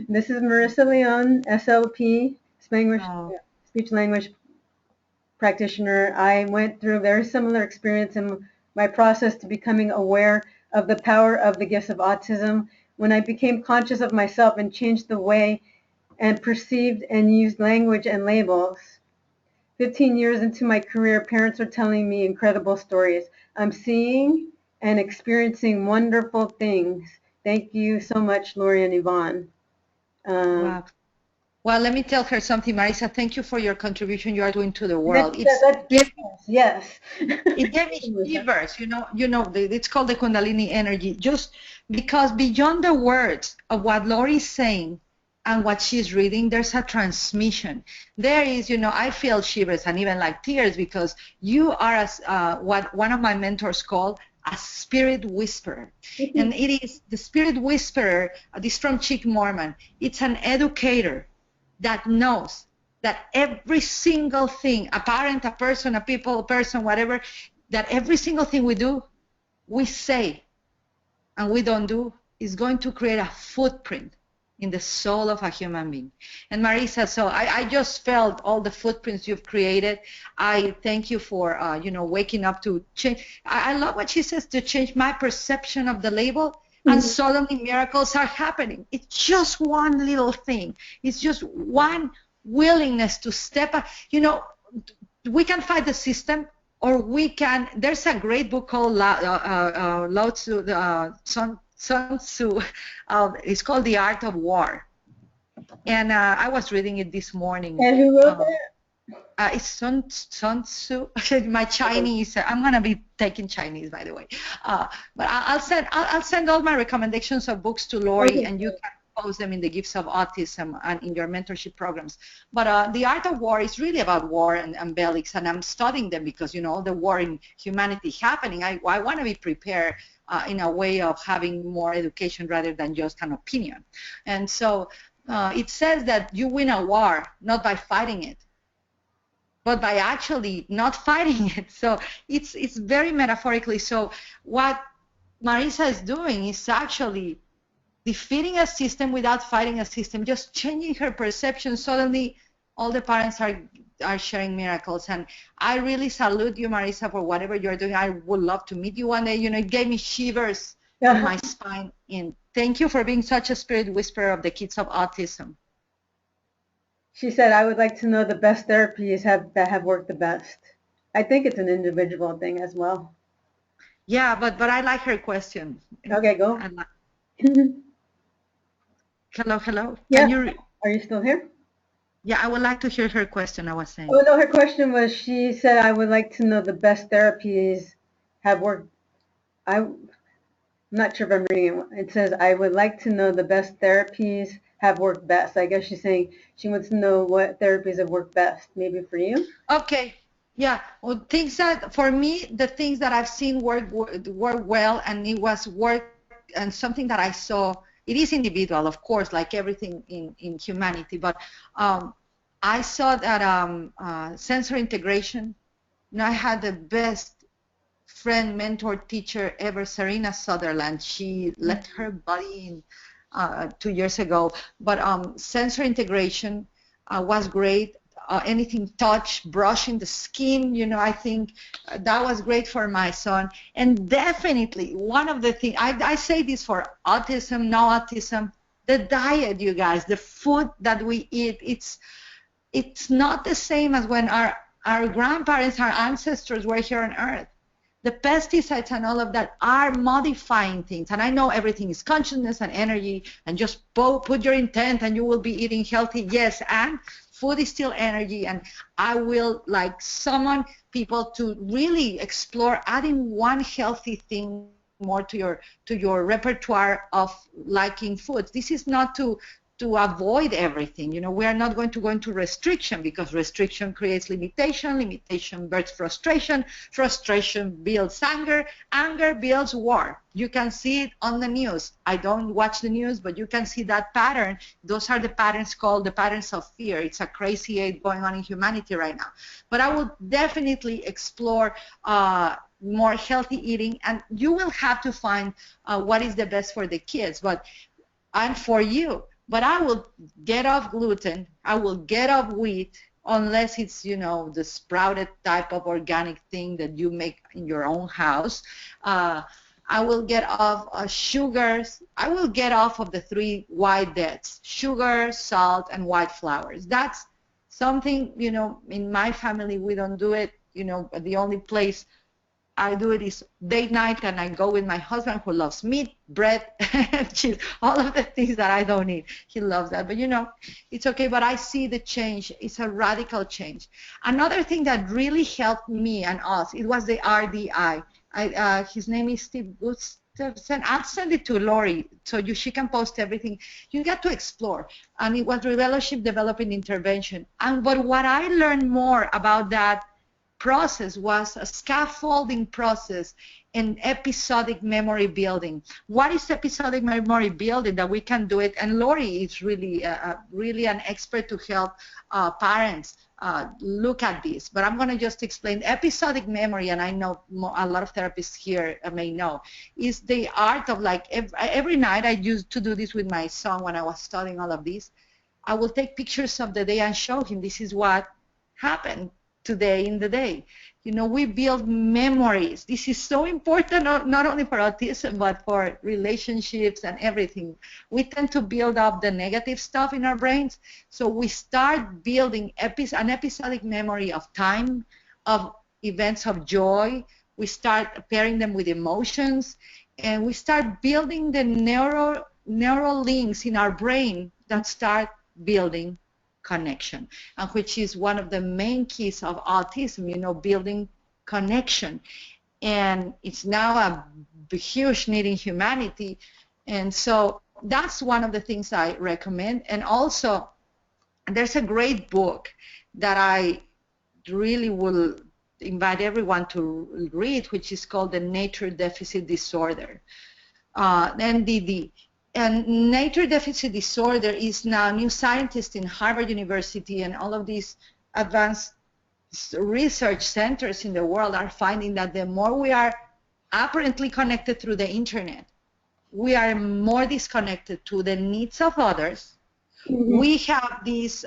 This is Marissa Leon, SLP, Oh, speech language practitioner. I went through a very similar experience in my process to becoming aware of the power of the gifts of autism. When I became conscious of myself and changed the way and perceived and used language and labels. 15 years into my career, parents are telling me incredible stories. I'm seeing and experiencing wonderful things. Thank you so much, Lori and Yvonne. wow. Well, let me tell her something, Marisa. Thank you for your contribution you are doing to the world. That's business, yes. It gave me shivers, it's called the Kundalini energy, just because beyond the words of what Lori is saying and what she's reading, there's a transmission. There is, I feel shivers and even like tears because you are what one of my mentors called a spirit whisperer. And it is the spirit whisperer, this from Chick Mormon. It's an educator that knows that every single thing, a parent, a person, a people, a person, whatever, that every single thing we do, we say, and we don't do, is going to create a footprint in the soul of a human being. And Marisa, so I just felt all the footprints you've created. I thank you for, waking up to change. I love what she says, to change my perception of the label. And suddenly miracles are happening. It's just one little thing. It's just one willingness to step up. We can fight the system, or we can. There's a great book called Lao Tzu, Sun Tzu. It's called The Art of War. And I was reading it this morning. And who wrote that? It's Sun Tzu. My Chinese. I'm gonna be taking Chinese, by the way. But I'll send all my recommendations of books to Lori, and you can propose them in the Gifts of Autism and in your mentorship programs. But the art of war is really about war and bellics, and I'm studying them because, you know, all the war in humanity happening. I want to be prepared in a way of having more education rather than just an opinion. And so it says that you win a war not by fighting it, but by actually not fighting it. So it's very metaphorically. So what Marisa is doing is actually defeating a system without fighting a system, just changing her perception. Suddenly all the parents are sharing miracles. And I really salute you, Marisa, for whatever you're doing. I would love to meet you one day. You know, it gave me shivers in my spine. And thank you for being such a spirit whisperer of the kids of autism. She said, I would like to know the best therapies that have worked the best. I think it's an individual thing as well. Yeah, but I like her question. Okay, go. Hello. Yeah. Are you still here? Yeah, I would like to hear her question, I was saying. Oh, no, her question was, she said, I would like to know the best therapies have worked. I'm not sure if I'm reading it. It says, I would like to know the best therapies have worked best. I guess she's saying she wants to know what therapies have worked best, maybe for you. Okay. Yeah. Well, things that, for me, the things that I've seen work well, and it was work, and something that I saw, it is individual, of course, like everything in humanity, but I saw that sensory integration. You know, I had the best friend, mentor, teacher ever, Serena Sutherland. She left her body 2 years ago, but sensory integration was great. Anything touch, brushing the skin, you know, I think that was great for my son. And definitely one of the things, I say this for autism, no autism, the diet, you guys, the food that we eat, it's not the same as when our grandparents, our ancestors were here on earth. The pesticides and all of that are modifying things. And I know everything is consciousness and energy, and just put your intent and you will be eating healthy. Yes, and food is still energy. And I will like summon people to really explore adding one healthy thing more to your repertoire of liking foods. This is not to avoid everything. You know, we are not going to go into restriction, because restriction creates limitation, limitation births frustration, frustration builds anger, anger builds war. You can see it on the news. I don't watch the news, but you can see that pattern. Those are the patterns called the patterns of fear. It's a crazy age going on in humanity right now. But I will definitely explore more healthy eating, and you will have to find what is the best for the kids, and for you. But I will get off gluten. I will get off wheat, unless it's, you know, the sprouted type of organic thing that you make in your own house. I will get off sugars. I will get off of the 3 white deaths: sugar, salt, and white flours. That's something, you know, in my family we don't do it. You know, the only place I do it is date night, and I go with my husband, who loves meat, bread, cheese, all of the things that I don't eat. He loves that, but you know, it's okay. But I see the change. It's a radical change. Another thing that really helped me and us, it was the RDI. His name is Steve Gustafson. I'll send it to Lori so she can post everything. You got to explore. And it was Relationship Development Intervention. But what I learned more about that process was a scaffolding process in episodic memory building. What is episodic memory building? That we can do it, and Lori is really really an expert to help parents look at this. But I'm going to just explain episodic memory, and I know a lot of therapists here may know, is the art of, like, every night I used to do this with my son when I was studying all of this. I will take pictures of the day and show him, this is what happened today in the day. You know, we build memories. This is so important, not only for autism, but for relationships and everything. We tend to build up the negative stuff in our brains. So we start building an episodic memory of time, of events of joy. We start pairing them with emotions, and we start building the neural links in our brain that start building connection, and which is one of the main keys of autism, you know, building connection. And it's now a huge need in humanity. And so that's one of the things I recommend. And also, there's a great book that I really will invite everyone to read, which is called The Nature Deficit Disorder, NDD. And nature deficit disorder is now, new scientists in Harvard University and all of these advanced research centers in the world are finding that the more we are apparently connected through the internet, we are more disconnected to the needs of others. Mm-hmm. We have these,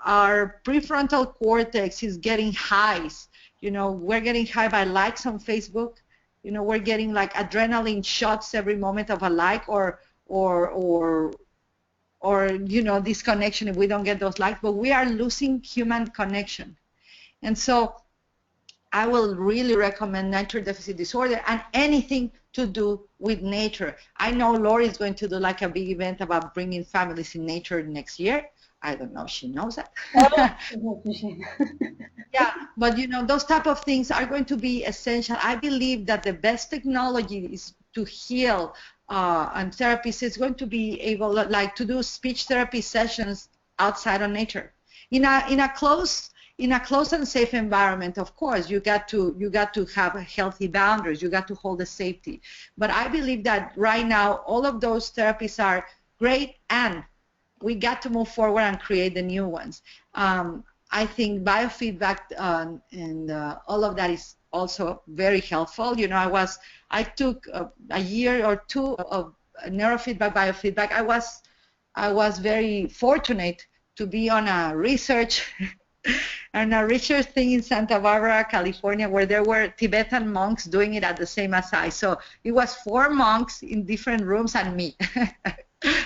our prefrontal cortex is getting highs. You know, we're getting high by likes on Facebook. You know, we're getting like adrenaline shots every moment of a like, or you know, disconnection if we don't get those likes. But we are losing human connection, and so I will really recommend Nature Deficit Disorder and anything to do with nature. I know Lori is going to do like a big event about bringing families in nature next year. I don't know if she knows that. Yeah, but you know, those type of things are going to be essential. I believe that the best technology is to heal, and therapists is going to be able, like, to do speech therapy sessions outside of nature, in a close and safe environment. Of course, you got to have healthy boundaries. You got to hold the safety. But I believe that right now all of those therapies are great, and we got to move forward and create the new ones. I think biofeedback and all of that is also very helpful. You know, I took a year or two of neurofeedback, biofeedback. I was very fortunate to be on a research thing in Santa Barbara, California, where there were Tibetan monks doing it at the same as I. So it was 4 monks in different rooms and me.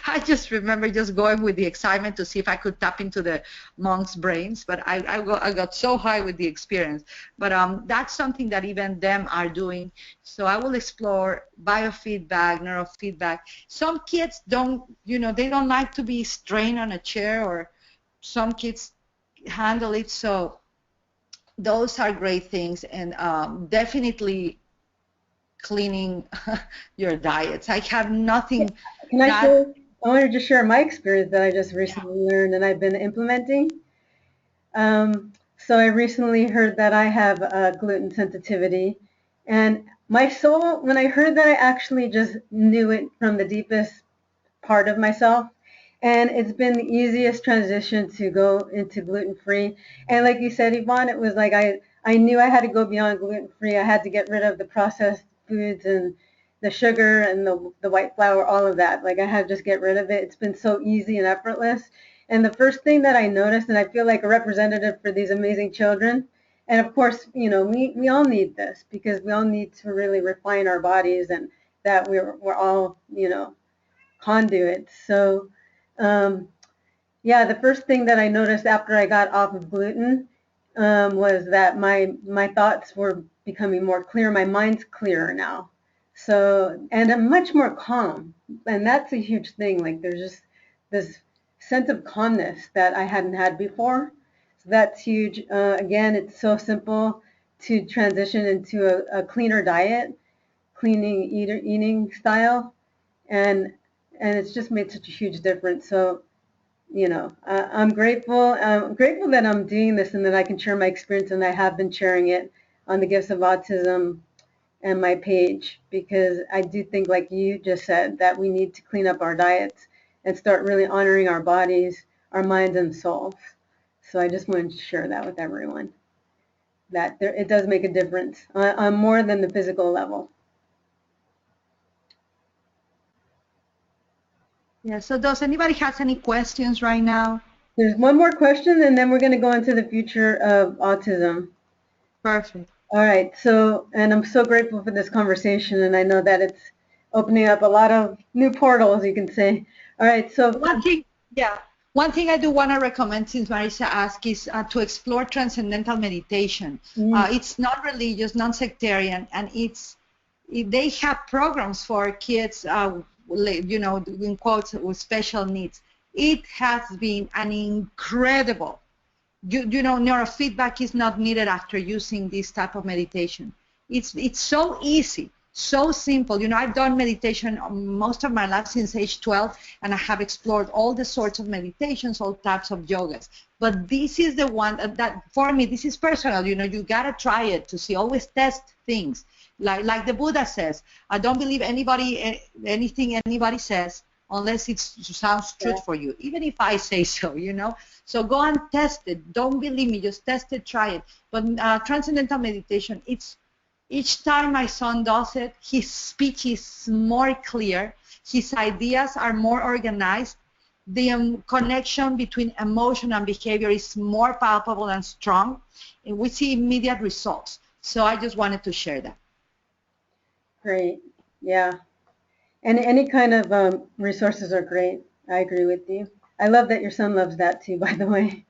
I just remember just going with the excitement to see if I could tap into the monks' brains, but I got so high with the experience. But that's something that even them are doing. So I will explore biofeedback, neurofeedback. Some kids don't, you know, they don't like to be strained on a chair, or some kids handle it. So those are great things, and definitely cleaning your diets. I have nothing. Can I share? I wanted to share my experience that I just recently learned and I've been implementing. So I recently heard that I have gluten sensitivity, and my soul, when I heard that, I actually just knew it from the deepest part of myself. And it's been the easiest transition to go into gluten-free. And like you said, Yvonne, it was like I knew I had to go beyond gluten-free. I had to get rid of the processed foods and the sugar and the white flour, all of that. Like, I had to just get rid of it. It's been so easy and effortless. And the first thing that I noticed, and I feel like a representative for these amazing children, and of course, you know, we all need this, because we all need to really refine our bodies, and that we're all, you know, conduits. So yeah, the first thing that I noticed after I got off of gluten was that my thoughts were becoming more clear. My mind's clearer now. So, and I'm much more calm. And that's a huge thing. Like, there's just this sense of calmness that I hadn't had before. So that's huge. Again, it's so simple to transition into a cleaner diet, eating style. And it's just made such a huge difference. So, you know, I'm grateful. I'm grateful that I'm doing this and that I can share my experience, and I have been sharing it on the Gifts of Autism and my page, because I do think, like you just said, that we need to clean up our diets and start really honoring our bodies, our minds, and souls. So I just wanted to share that with everyone, that it does make a difference on more than the physical level. Yeah, so does anybody has any questions right now? There's one more question, and then we're going to go into the future of autism. Perfect. All right, so, and I'm so grateful for this conversation, and I know that it's opening up a lot of new portals, you can say. All right, so. One thing I do want to recommend, since Marisa asked, is to explore transcendental meditation. It's not religious, non-sectarian, and they have programs for kids, you know, in quotes, with special needs. It has been an incredible, you know, neurofeedback is not needed after using this type of meditation. It's so easy. So simple. You know, I've done meditation most of my life since age 12, and I have explored all the sorts of meditations, all types of yogas. But this is the one that for me, this is personal. You know, you gotta try it to see. Always test things. Like the Buddha says, I don't believe anything anybody says unless it sounds truth for you, even if I say so, you know. So go and test it. Don't believe me, just test it, try it. But transcendental meditation, it's each time my son does it, his speech is more clear, his ideas are more organized, the connection between emotion and behavior is more palpable and strong, and we see immediate results. So I just wanted to share that. Great. Yeah. And any kind of resources are great. I agree with you. I love that your son loves that too, by the way.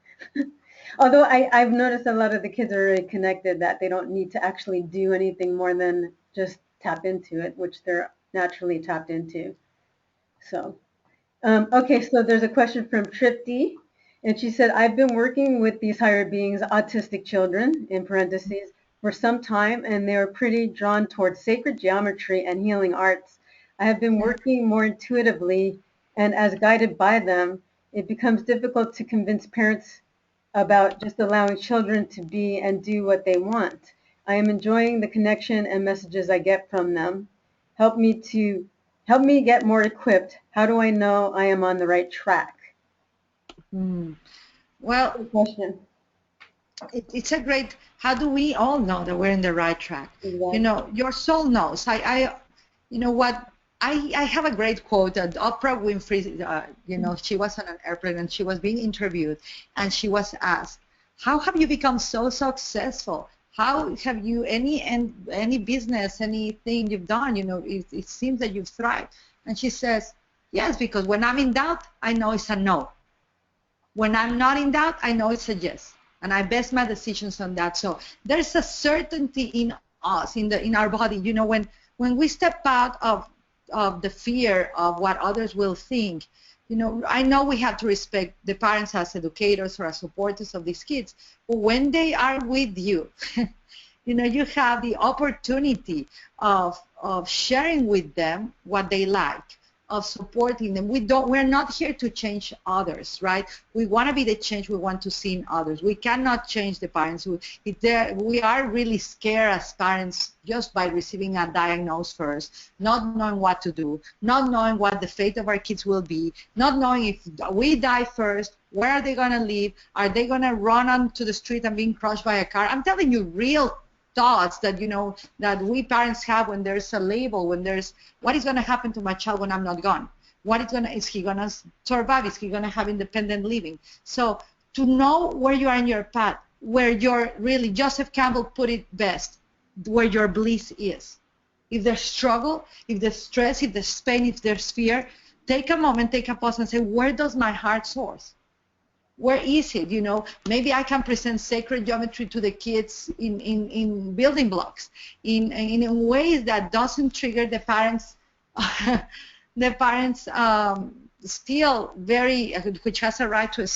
Although I've noticed a lot of the kids are really connected, that they don't need to actually do anything more than just tap into it, which they're naturally tapped into. So, okay, so there's a question from Tripti, and she said, I've been working with these higher beings, autistic children, in parentheses, for some time, and they are pretty drawn towards sacred geometry and healing arts. I have been working more intuitively, and as guided by them, it becomes difficult to convince parents about just allowing children to be and do what they want. I am enjoying the connection and messages I get from them. Help me get more equipped. How do I know I am on the right track? Well, Good question. It's a great, how do we all know that we're in the right track? Exactly. You know, your soul knows. You know what, I have a great quote that Oprah Winfrey, you know, she was on an airplane and she was being interviewed, and she was asked, how have you become so successful? How have you, any business, anything you've done, you know, it seems that you've thrived. And she says, yes, because when I'm in doubt, I know it's a no. When I'm not in doubt, I know it's a yes. And I base my decisions on that. So there's a certainty in us, in our body. You know, when we step out of the fear of what others will think, you know, I know we have to respect the parents as educators or as supporters of these kids, but when they are with you, you know, you have the opportunity of sharing with them what they like, of supporting them. We're not here to change others, right? We want to be the change we want to see in others. We cannot change the parents. We are really scared as parents just by receiving a diagnosis first, not knowing what to do, not knowing what the fate of our kids will be, not knowing if we die first, where are they going to live? Are they going to run onto the street and being crushed by a car? I'm telling you real thoughts that, you know, that we parents have when there's a label, when there's, what is going to happen to my child when I'm not gone? Is he going to survive? Is he going to have independent living? So to know where you are in your path, where you're really, Joseph Campbell put it best, where your bliss is. If there's struggle, if there's stress, if there's pain, if there's fear, take a moment, take a pause and say, where does my heart source? Where is it? You know, maybe I can present sacred geometry to the kids in building blocks, in ways that doesn't trigger the parents, still very, which has a right to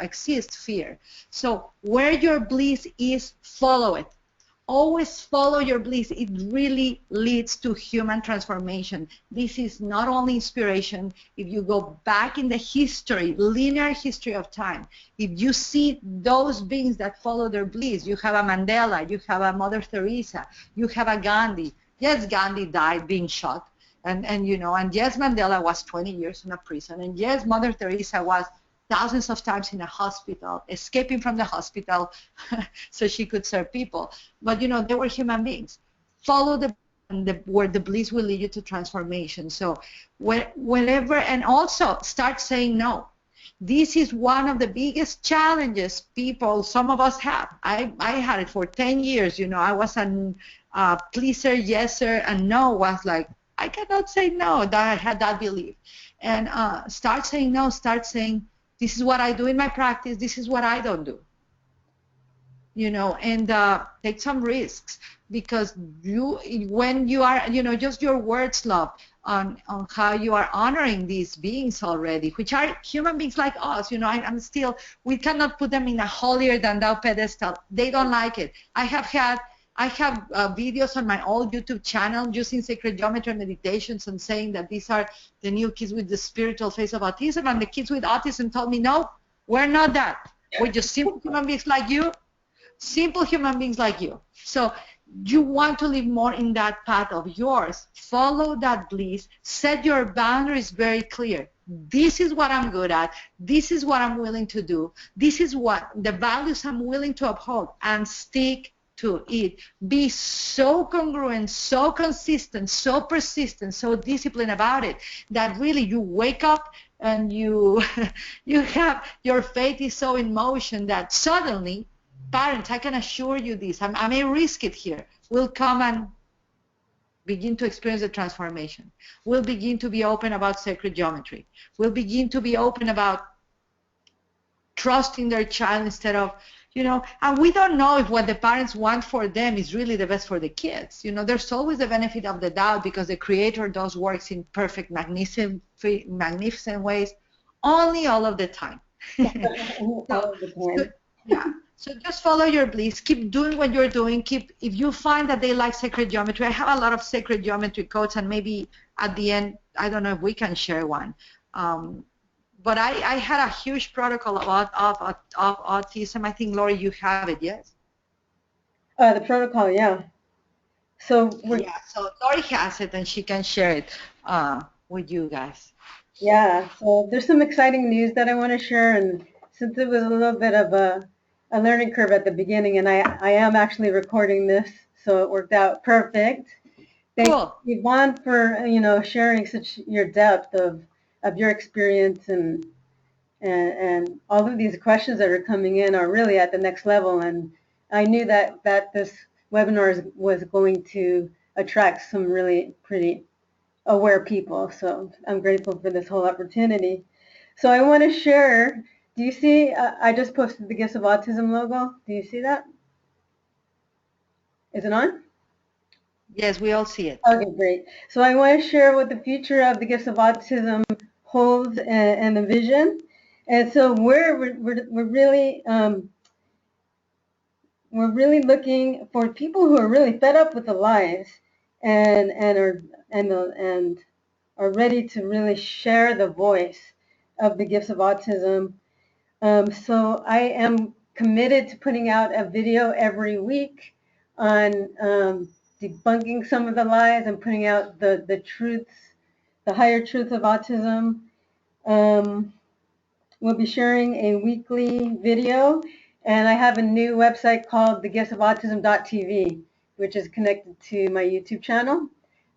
exist, fear. So where your bliss is, follow it. Always follow your bliss. It really leads to human transformation. This is not only inspiration. If you go back in the history, linear history of time, if you see those beings that follow their bliss, you have a Mandela, you have a Mother Teresa, you have a Gandhi. Yes, Gandhi died being shot, and you know, and yes, Mandela was 20 years in a prison, and yes, Mother Teresa was thousands of times in a hospital, escaping from the hospital so she could serve people. But, you know, they were human beings. Follow where the bliss will lead you to transformation. So whenever, and also start saying no. This is one of the biggest challenges some of us have. I had it for 10 years. You know, I was a pleaser, yeser, and no was like, I cannot say no. That I had that belief. And start saying no, start saying, this is what I do in my practice. This is what I don't do. You know, and take some risks, because when you are, you know, just your words, love, on how you are honoring these beings already, which are human beings like us. You know, I'm still, we cannot put them in a holier than thou pedestal. They don't like it. I have had I have videos on my old YouTube channel using sacred geometry meditations and saying that these are the new kids with the spiritual face of autism. And the kids with autism told me, no, we're not that. We're just simple human beings like you, simple human beings like you. So you want to live more in that path of yours. Follow that bliss. Set your boundaries very clear. This is what I'm good at. This is what I'm willing to do. This is what the values I'm willing to uphold, and stick to it. Be so congruent, so consistent, so persistent, so disciplined about it that really you wake up and you have your faith is so in motion that suddenly parents, I can assure you this, I may risk it here, will come and begin to experience the transformation. We'll begin to be open about sacred geometry. We'll begin to be open about trusting their child instead of, and we don't know if what the parents want for them is really the best for the kids. There's always the benefit of the doubt because the Creator does works in perfect, magnificent ways, only all of the time. Yeah. So just follow your bliss. Keep doing what you're doing. If you find that they like sacred geometry, I have a lot of sacred geometry codes, and maybe at the end, I don't know if we can share one. But I had a huge protocol of autism. I think, Lori, you have it, yes? The protocol, yeah. So Lori has it, and she can share it with you guys. Yeah, so there's some exciting news that I want to share, and since it was a little bit of a learning curve at the beginning, and I am actually recording this, so it worked out perfect. Thank you, Yvonne, for sharing such your depth of your experience, and all of these questions that are coming in are really at the next level, and I knew that this webinar was going to attract some really pretty aware people. So I'm grateful for this whole opportunity. So I want to share, do you see, I just posted the Gifts of Autism logo. Do you see that? Is it on? Yes, we all see it. Okay, great. So I want to share what the future of the Gifts of Autism holds and the vision. And so we're really looking for people who are really fed up with the lies and are ready to really share the voice of the Gifts of Autism. So I am committed to putting out a video every week on debunking some of the lies and putting out the truths, the higher truths of autism. We'll be sharing a weekly video, and I have a new website called thegiftsofautism.tv, which is connected to my YouTube channel.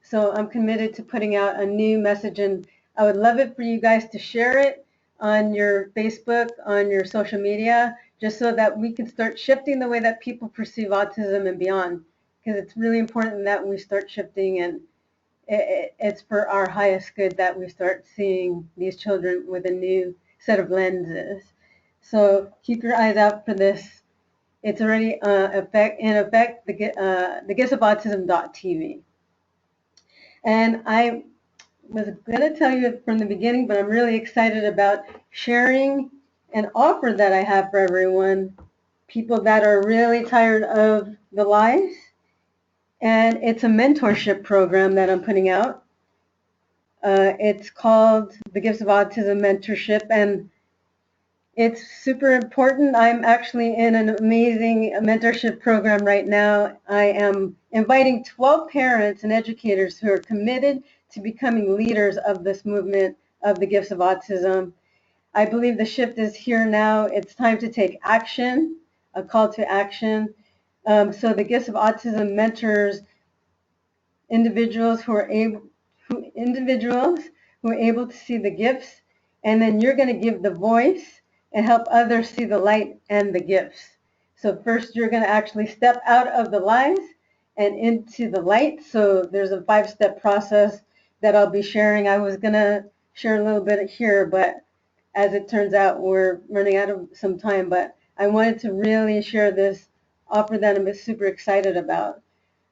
So I'm committed to putting out a new message, and I would love it for you guys to share it on your Facebook, on your social media, just so that we can start shifting the way that people perceive autism and beyond, because it's really important that we start shifting, and it's for our highest good that we start seeing these children with a new set of lenses. So keep your eyes out for this. It's already in effect, the giftsofautism.tv. And I was going to tell you from the beginning, but I'm really excited about sharing an offer that I have for everyone, people that are really tired of the lies. And it's a mentorship program that I'm putting out. It's called the Gifts of Autism Mentorship, and it's super important. I'm actually in an amazing mentorship program right now. I am inviting 12 parents and educators who are committed to becoming leaders of this movement of the Gifts of Autism. I believe the shift is here now. It's time to take action, a call to action. So the Gifts of Autism mentors individuals who are able to see the gifts, and then you're going to give the voice and help others see the light and the gifts. So first you're going to actually step out of the lies and into the light. So there's a 5-step process that I'll be sharing. I was going to share a little bit here, but as it turns out, we're running out of some time. But I wanted to really share this offer that I'm super excited about.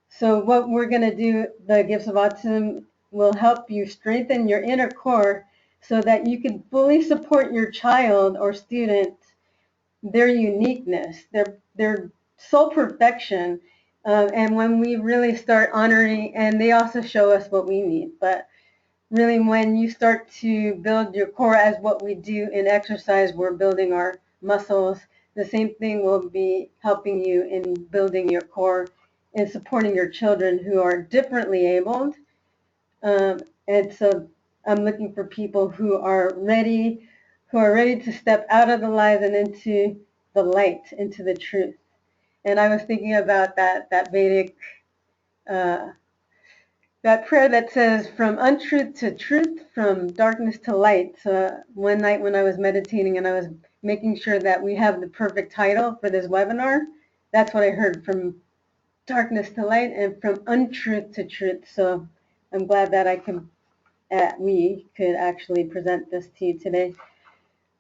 So what we're going to do, the Gifts of Autism, will help you strengthen your inner core so that you can fully support your child or student, their uniqueness, their soul perfection, And when we really start honoring, and they also show us what we need, but really when you start to build your core as what we do in exercise, we're building our muscles. The same thing will be helping you in building your core and supporting your children who are differently abled. And so I'm looking for people who are ready to step out of the lies and into the light, into the truth. And I was thinking about that Vedic, uh, that prayer that says, from untruth to truth, from darkness to light. So one night when I was meditating and I was making sure that we have the perfect title for this webinar, that's what I heard, from darkness to light and from untruth to truth. So I'm glad that we could actually present this to you today.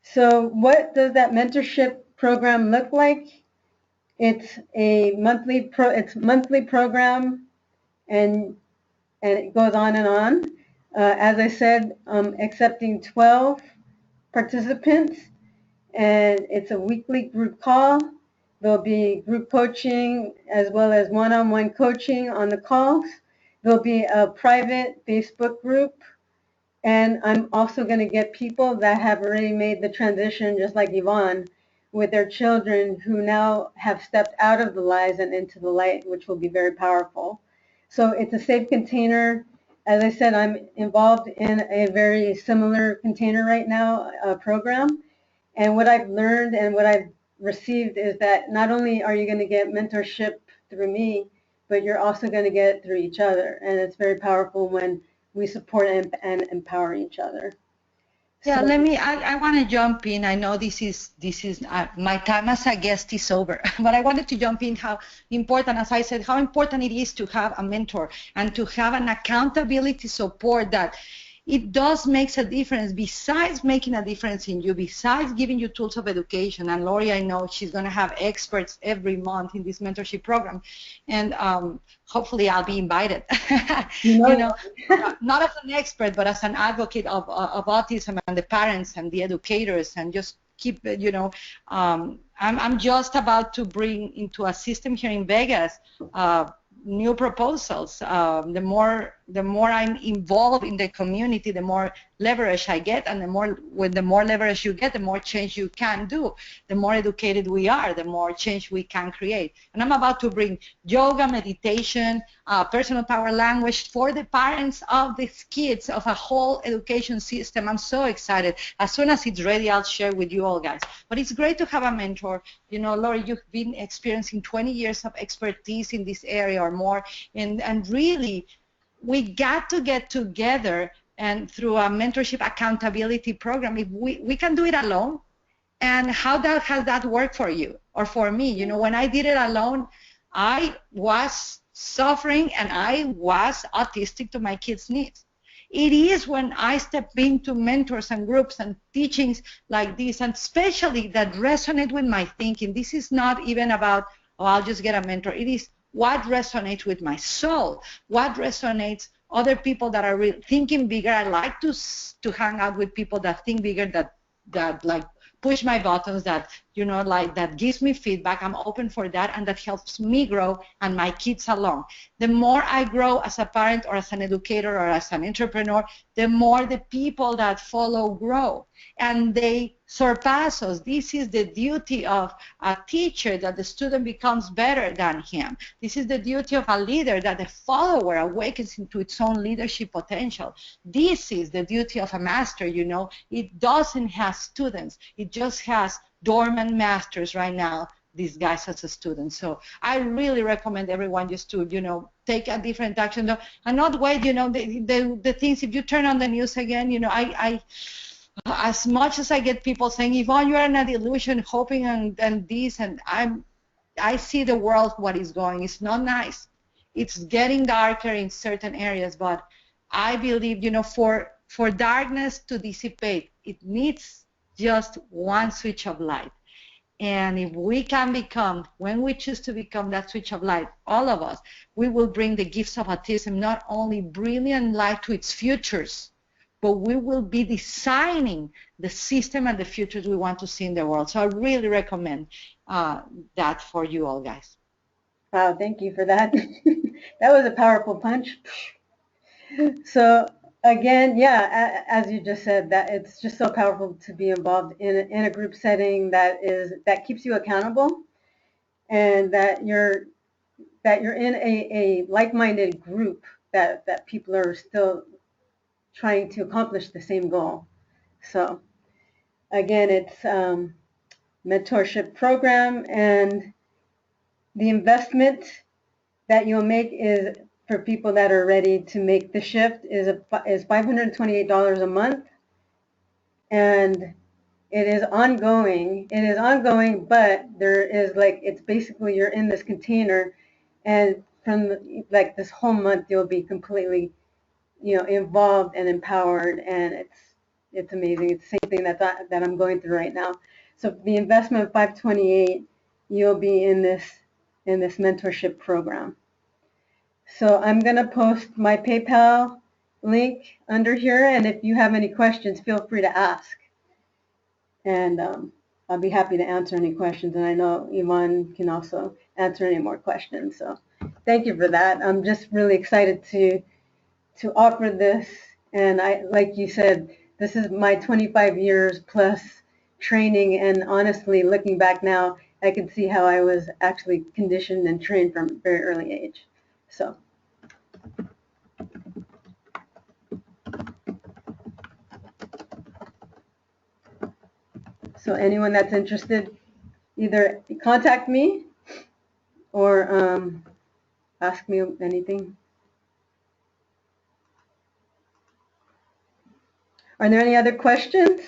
So what does that mentorship program look like? It's a monthly program, and it goes on and on. As I said, accepting 12 participants, and it's a weekly group call. There'll be group coaching as well as one-on-one coaching on the calls. There'll be a private Facebook group, and I'm also going to get people that have already made the transition, just like Yvonne, with their children who now have stepped out of the lies and into the light, which will be very powerful. So it's a safe container. As I said, I'm involved in a very similar container right now program. And what I've learned and what I've received is that not only are you going to get mentorship through me, but you're also going to get it through each other. And it's very powerful when we support and empower each other. Yeah, So, I want to jump in. I know this is my time as a guest is over, but I wanted to jump in how important, as I said, how important it is to have a mentor and to have an accountability support that it does makes a difference. Besides making a difference in you, besides giving you tools of education, and Lori, I know she's going to have experts every month in this mentorship program, and hopefully I'll be invited. Not as an expert, but as an advocate of autism and the parents and the educators, and just keep, I'm just about to bring into a system here in Vegas new proposals. The more I'm involved in the community, the more leverage I get, and when the more leverage you get, the more change you can do. The more educated we are, the more change we can create. And I'm about to bring yoga, meditation, personal power language for the parents of these kids, of a whole education system. I'm so excited. As soon as it's ready, I'll share with you all, guys. But it's great to have a mentor. Lori, you've been experiencing 20 years of expertise in this area or more, and really, we got to get together and through a mentorship accountability program. If we can do it alone, and how has that worked for you or for me? When I did it alone, I was suffering and I was autistic to my kids' needs. It is when I step into mentors and groups and teachings like this, and especially that resonate with my thinking. This is not even about, oh, I'll just get a mentor. It is what resonates with my soul, what resonates other people that are thinking bigger. I like to hang out with people that think bigger, that like push my buttons, that that gives me feedback. I'm open for that, and that helps me grow and my kids along. The more I grow as a parent or as an educator or as an entrepreneur, the more the people that follow grow, and they surpass us. This is the duty of a teacher, that the student becomes better than him. This is the duty of a leader, that the follower awakens into its own leadership potential. This is the duty of a master. It doesn't have students, it just has dormant masters right now, these guys as a student. So I really recommend everyone just to take a different action, and not wait. The things, if you turn on the news again, I as much as I get people saying, Yvonne, you are in a delusion, hoping and this, and I see the world what is going. It's not nice. It's getting darker in certain areas, but I believe for darkness to dissipate, it needs just one switch of light. And if we can become, when we choose to become that switch of light, all of us, we will bring the gifts of autism, not only brilliant light to its futures, but we will be designing the system and the futures we want to see in the world. So I really recommend that for you all, guys. Wow, thank you for that. That was a powerful punch. So again, yeah, as you just said, that it's just so powerful to be involved in a group setting that keeps you accountable, and that you're in a like-minded group that people are still trying to accomplish the same goal. So again, it's mentorship program, and the investment that you'll make is for people that are ready to make the shift is $528 a month, and it is ongoing. It is ongoing, but there is like it's basically you're in this container, and from like this whole month you'll be completely involved and empowered, and it's amazing. It's the same thing that I'm going through right now. So the investment of 528, you'll be in this mentorship program. So I'm going to post my PayPal link under here, and if you have any questions, feel free to ask. And I'll be happy to answer any questions, and I know Yvonne can also answer any more questions. So thank you for that. I'm just really excited to offer this, and like you said, this is my 25 years plus training, and honestly, looking back now, I can see how I was actually conditioned and trained from a very early age. So anyone that's interested, either contact me or ask me anything. Are there any other questions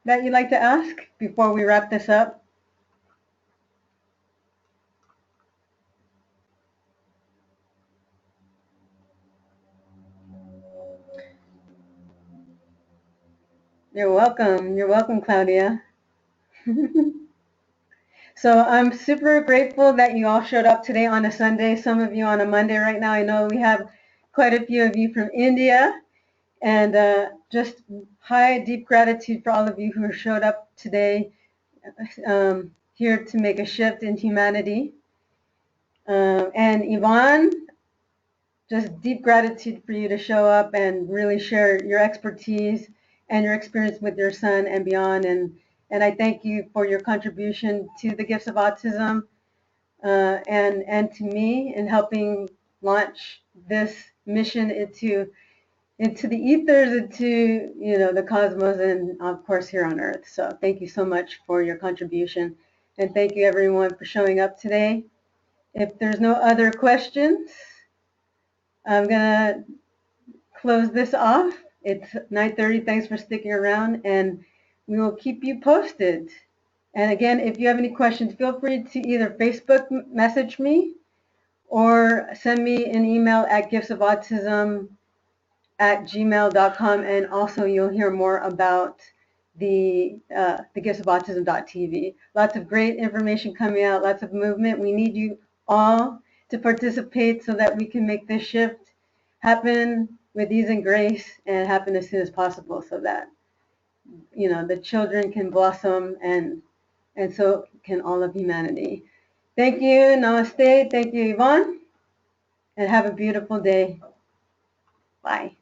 that you'd like to ask before we wrap this up? You're welcome. You're welcome, Claudia. So I'm super grateful that you all showed up today on a Sunday, some of you on a Monday right now. I know we have quite a few of you from India, and just high, deep gratitude for all of you who showed up today here to make a shift in humanity. And Yvonne, just deep gratitude for you to show up and really share your expertise and your experience with your son and beyond. And I thank you for your contribution to the Gifts of Autism and to me in helping launch this mission into the ethers, into the cosmos, and of course here on Earth. So thank you so much for your contribution, and thank you everyone for showing up today. If there's no other questions, I'm gonna close this off. It's 9:30. Thanks for sticking around, and we will keep you posted. And again, if you have any questions, feel free to either Facebook message me or send me an email at giftsofautism@gmail.com. And also you'll hear more about the giftsofautism.tv. Lots of great information coming out, lots of movement. We need you all to participate so that we can make this shift happen with ease and grace, and happen as soon as possible, so that the children can blossom, and so can all of humanity. Thank you. Namaste. Thank you, Yvonne. And have a beautiful day. Bye.